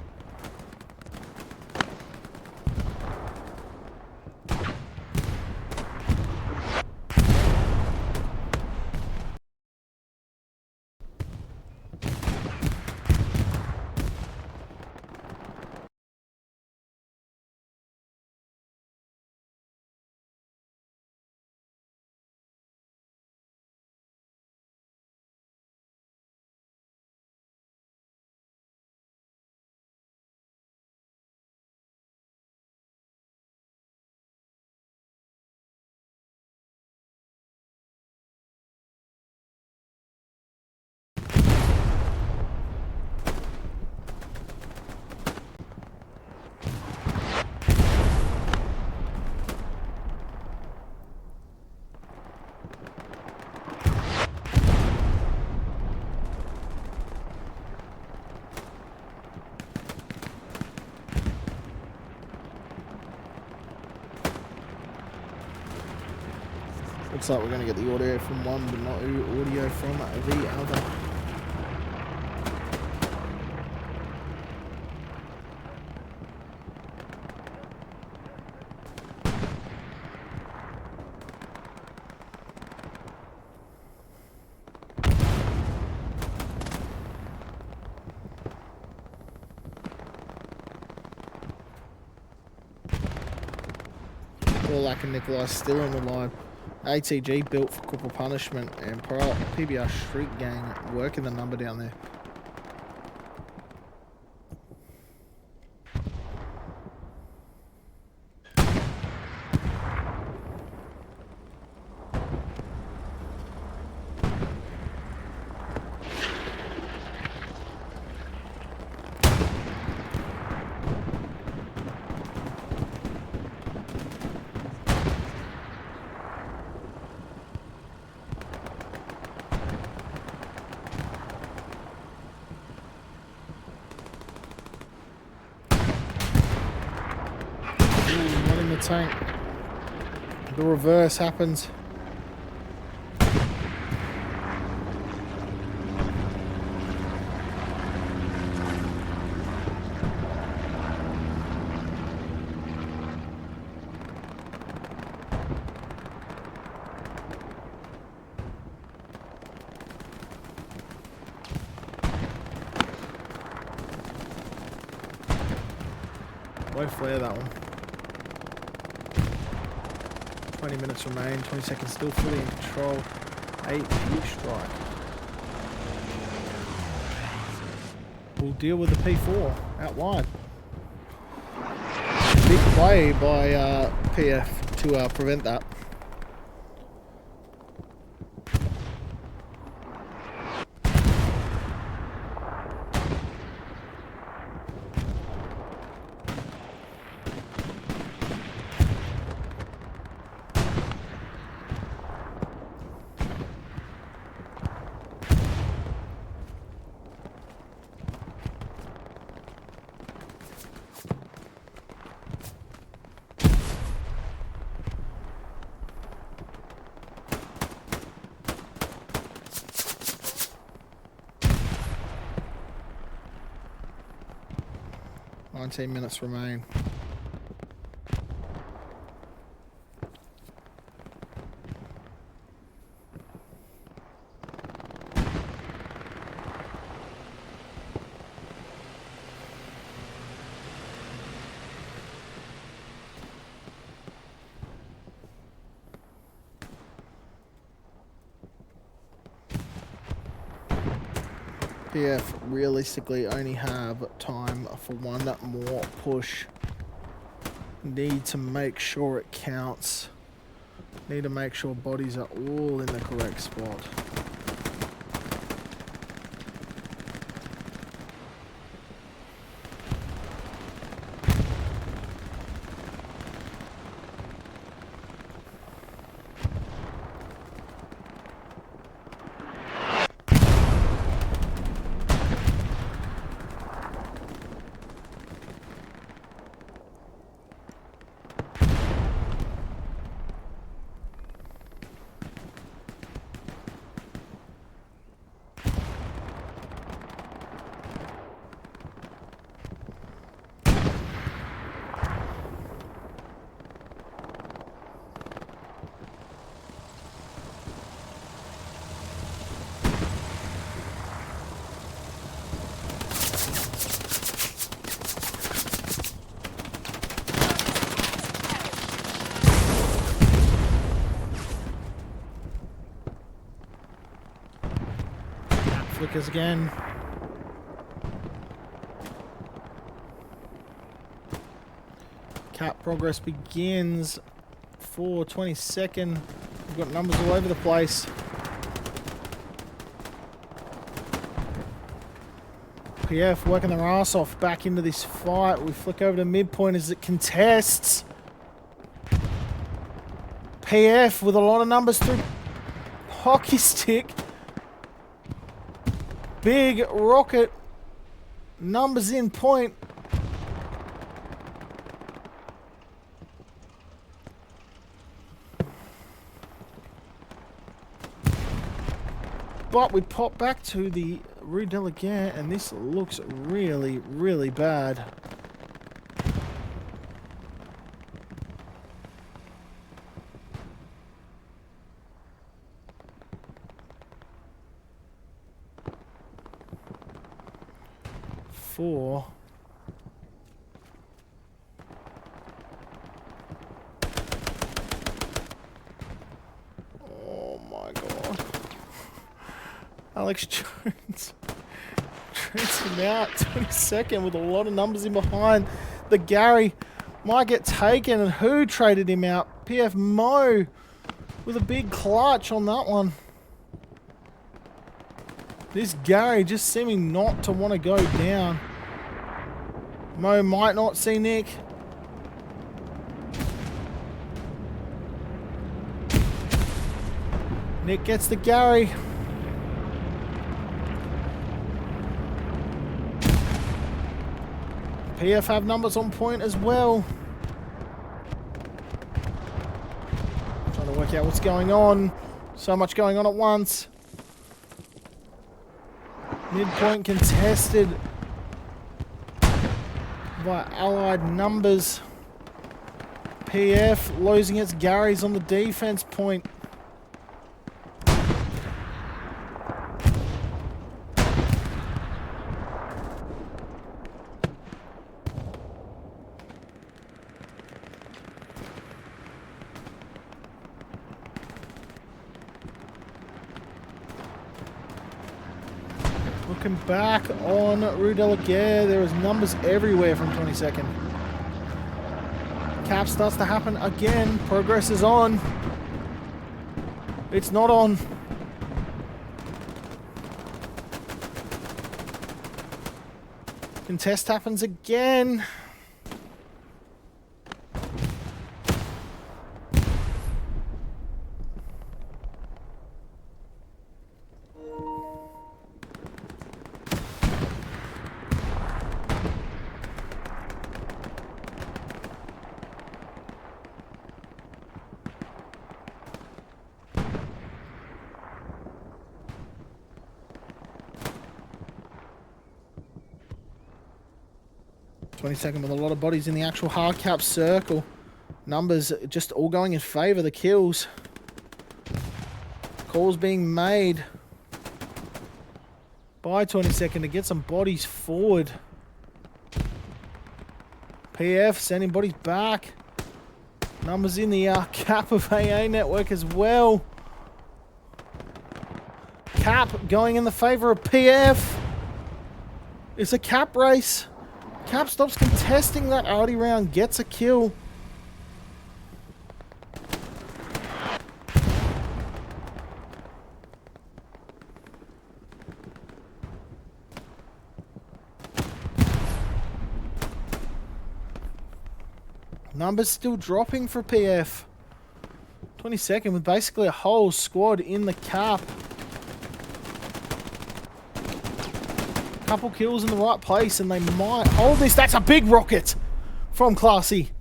Looks like we're going to get the audio from one, but not audio from the other. Gorlak and Nikolai still on the line. ATG built for corporal punishment, and PBR Shriek Gang working the number down there. Tank. The reverse happens. Won't flare that one. 20 minutes remain, 20 seconds still fully in control. 8 huge strike. We'll deal with the P4 out wide. Big play by PF to prevent that. Minutes remain. PF realistically only have time for one more push. Need to make sure it counts. Need to make sure bodies are all in the correct spot. flickers again. Cap progress begins for 22nd. We've got numbers all over the place. PF working their ass off back into this fight. We flick over to midpoint as it contests. PF with a lot of numbers through hockey stick. Big rocket. Numbers in point. But we pop back to the Rue Delegate, and this looks really, really bad. Four. Oh my god. Alex Jones trades him out 22nd with a lot of numbers in behind. The Gary might get taken, and who traded him out? PF Mo with a big clutch on that one. This Gary just seeming not to want to go down. Mo might not see Nick. Nick gets the Gary. PF have numbers on point as well. Trying to work out what's going on. So much going on at once. Midpoint contested by allied numbers. PF losing its Garys on the defense point. Looking back on Rue Delegate, there is numbers everywhere from 22nd. Cap starts to happen again. Progress is on. It's not on. Contest happens again. Second with a lot of bodies in the actual hard cap circle. Numbers just all going in favour of the kills. Calls being made by 22nd to get some bodies forward. PF sending bodies back. Numbers in the cap of AA network as well. Cap going in the favour of PF. It's a cap race. Cap stops contesting that RD round, gets a kill. Numbers still dropping for PF. 22nd with basically a whole squad in the cap. Couple kills in the right place and they might hold this. That's a big rocket from Classy.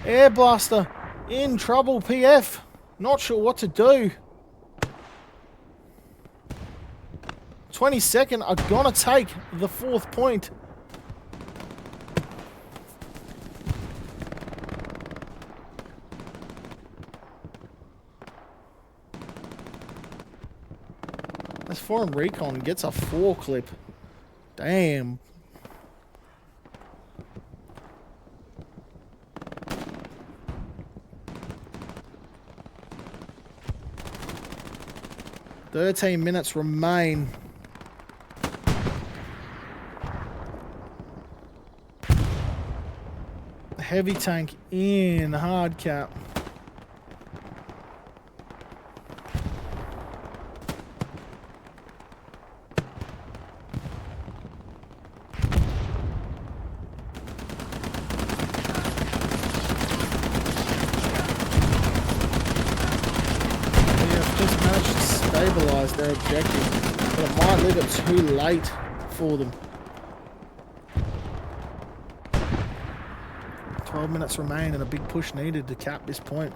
Air Blaster in trouble. PF not sure what to do. 22nd are gonna take the 4th point. This foreign recon gets a 4 clip. Damn. 13 minutes remain. Heavy tank in hard cap. Just managed to stabilize their objective, but it might leave it too late for them. 12 minutes remain and a big push needed to cap this point.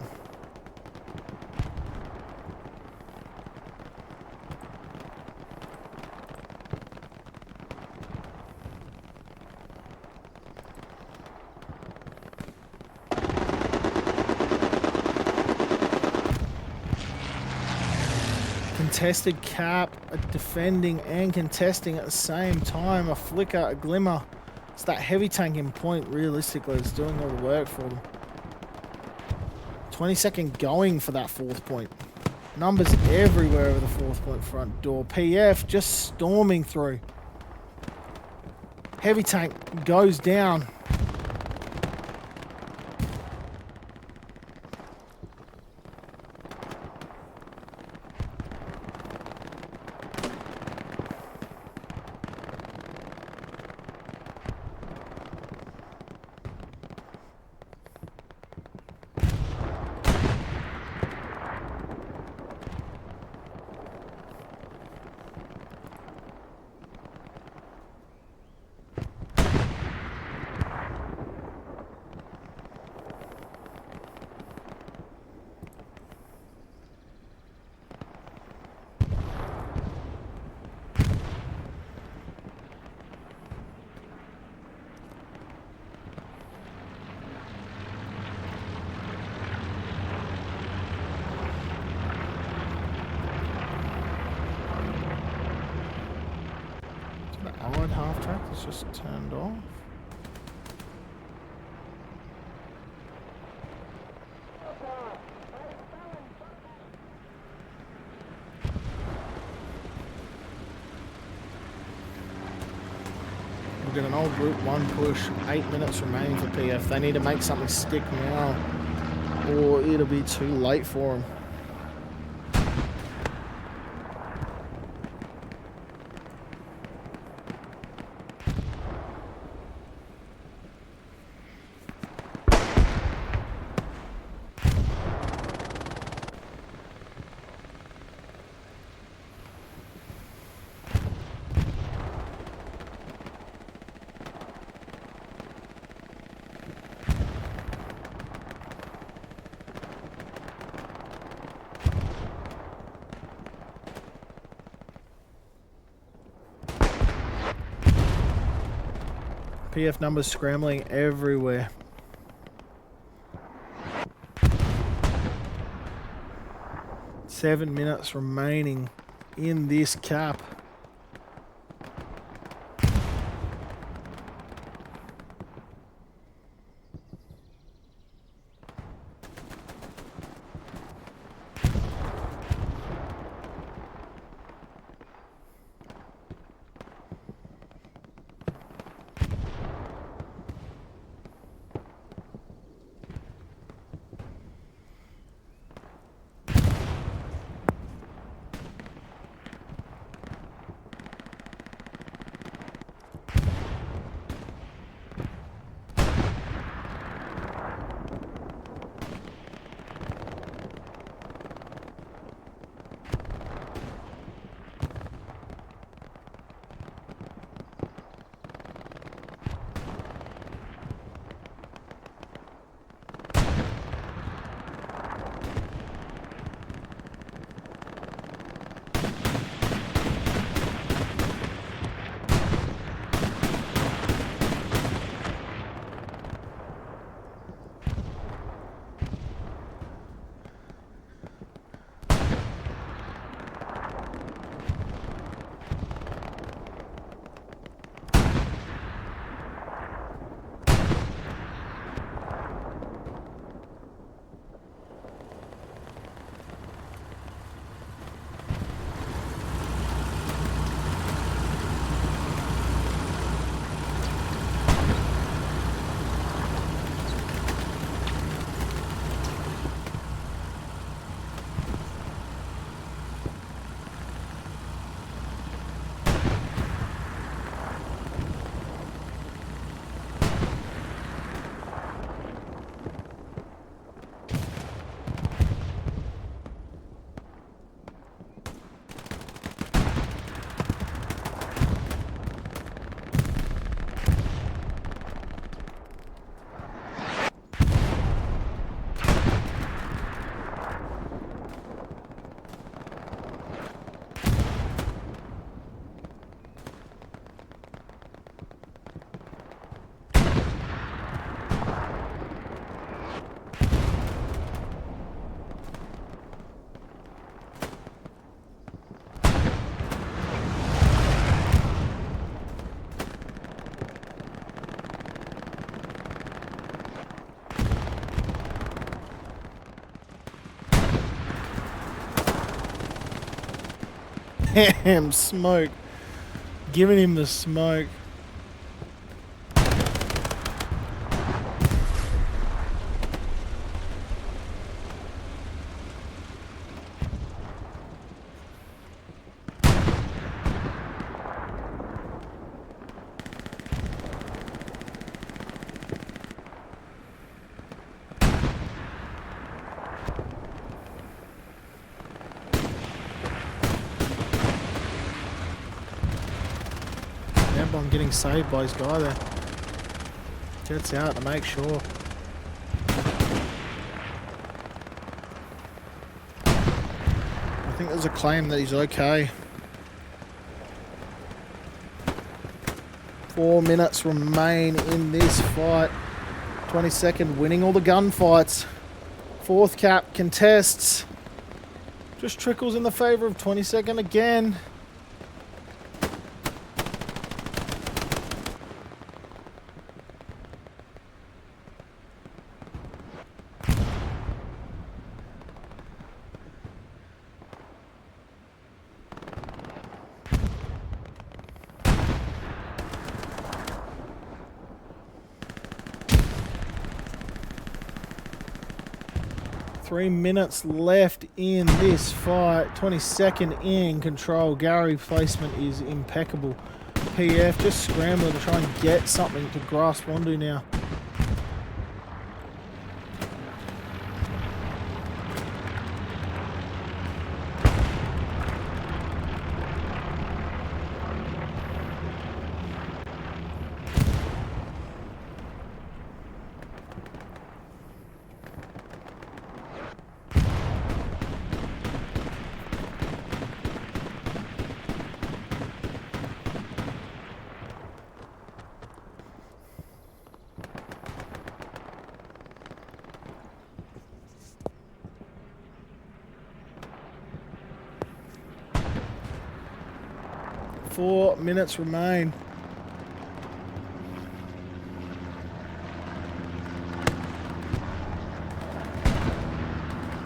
Contested cap, defending and contesting at the same time. A flicker, a glimmer. It's that heavy tanking point, realistically, is doing all the work for them. 20-second going for that 4th point. Numbers everywhere over the 4th point front door. PF just storming through. Heavy tank goes down. Allied half track is just turned off. We've got an old Group 1 push, 8 minutes remaining for PF. They need to make something stick now, or it'll be too late for them. PF numbers scrambling everywhere. Seven minutes remaining in this cap. Damn, smoke. Giving him the smoke. I'm getting saved by his guy there. Gets out to make sure. I think there's a claim that he's okay. 4 minutes remain in this fight. 22nd winning all the gunfights. Fourth cap contests. Just trickles in the favour of 22nd again. Three minutes left in this fight. 22nd in control. Gary placement is impeccable. PF just scrambling to try and get something to grasp onto now. Four minutes remain.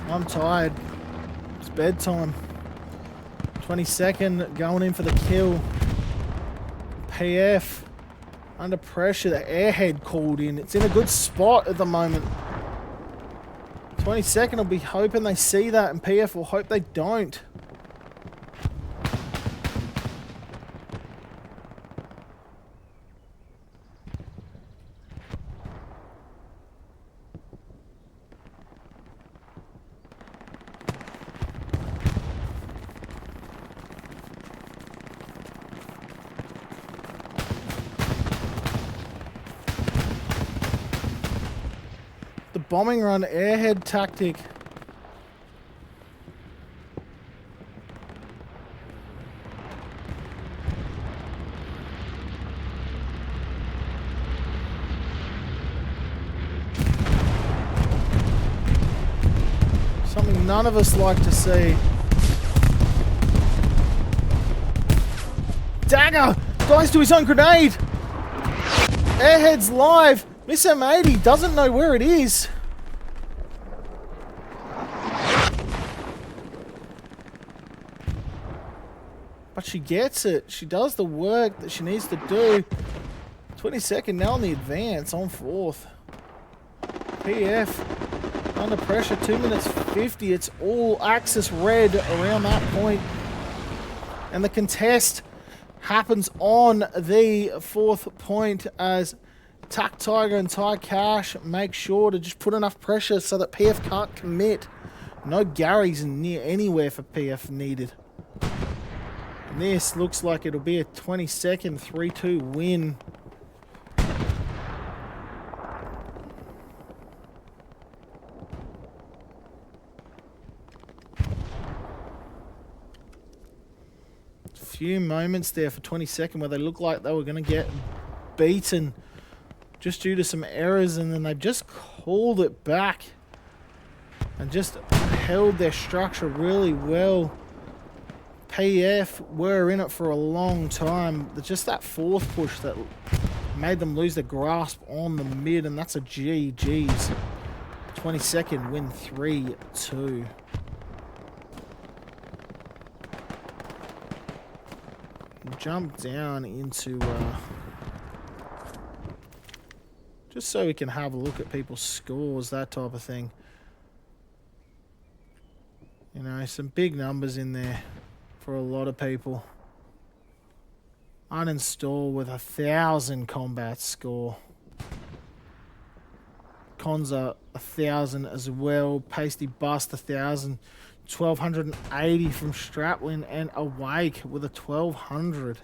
I'm tired. It's bedtime. 22nd going in for the kill. PF under pressure. The airhead called in. It's in a good spot at the moment. 22nd will be hoping they see that, and PF will hope they don't. The bombing run airhead tactic. Something none of us like to see. Dagger dies to his own grenade. Airhead's live. Miss M80 doesn't know where it is. But she gets it. She does the work that she needs to do. 22nd now on the advance on fourth. PF under pressure, 2 minutes 50. It's all axis red around that point. And the contest happens on the fourth point as Tac Tiger and Ty Cash make sure to just put enough pressure so that PF can't commit. No Garys near anywhere for PF needed. And this looks like it'll be a 22nd 3-2 win. Few moments there for 22nd where they look like they were going to get beaten just due to some errors, and then they've just called it back and just held their structure really well. PF were in it for a long time. Just that fourth push that made them lose their grasp on the mid, and that's a GG's. 22nd win 3-2. jump down into just so we can have a look at people's scores, that type of thing. You know, some big numbers in there for a lot of people. Uninstall with 1,000 combat score. Konza 1,000 as well. Pasty Bust 1,000. 1,280 from Stratwin, and Awake with a 1,200.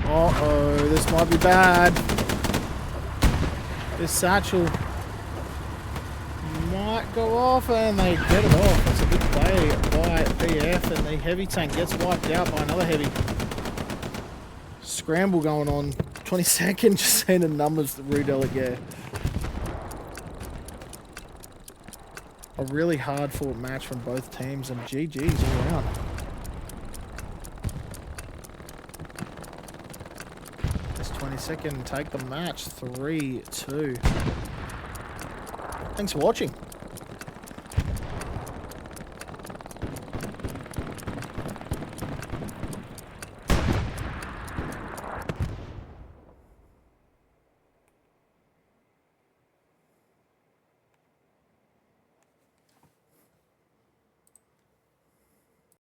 Uh-oh, this might be bad. This satchel might go off, and they get it off. That's a good play by BF, and the heavy tank gets wiped out by another heavy. Scramble going on. 22nd, just seeing the numbers that Rudell again. A really hard fought match from both teams, and GG's all around. This 22nd take the match 3-2. Thanks for watching.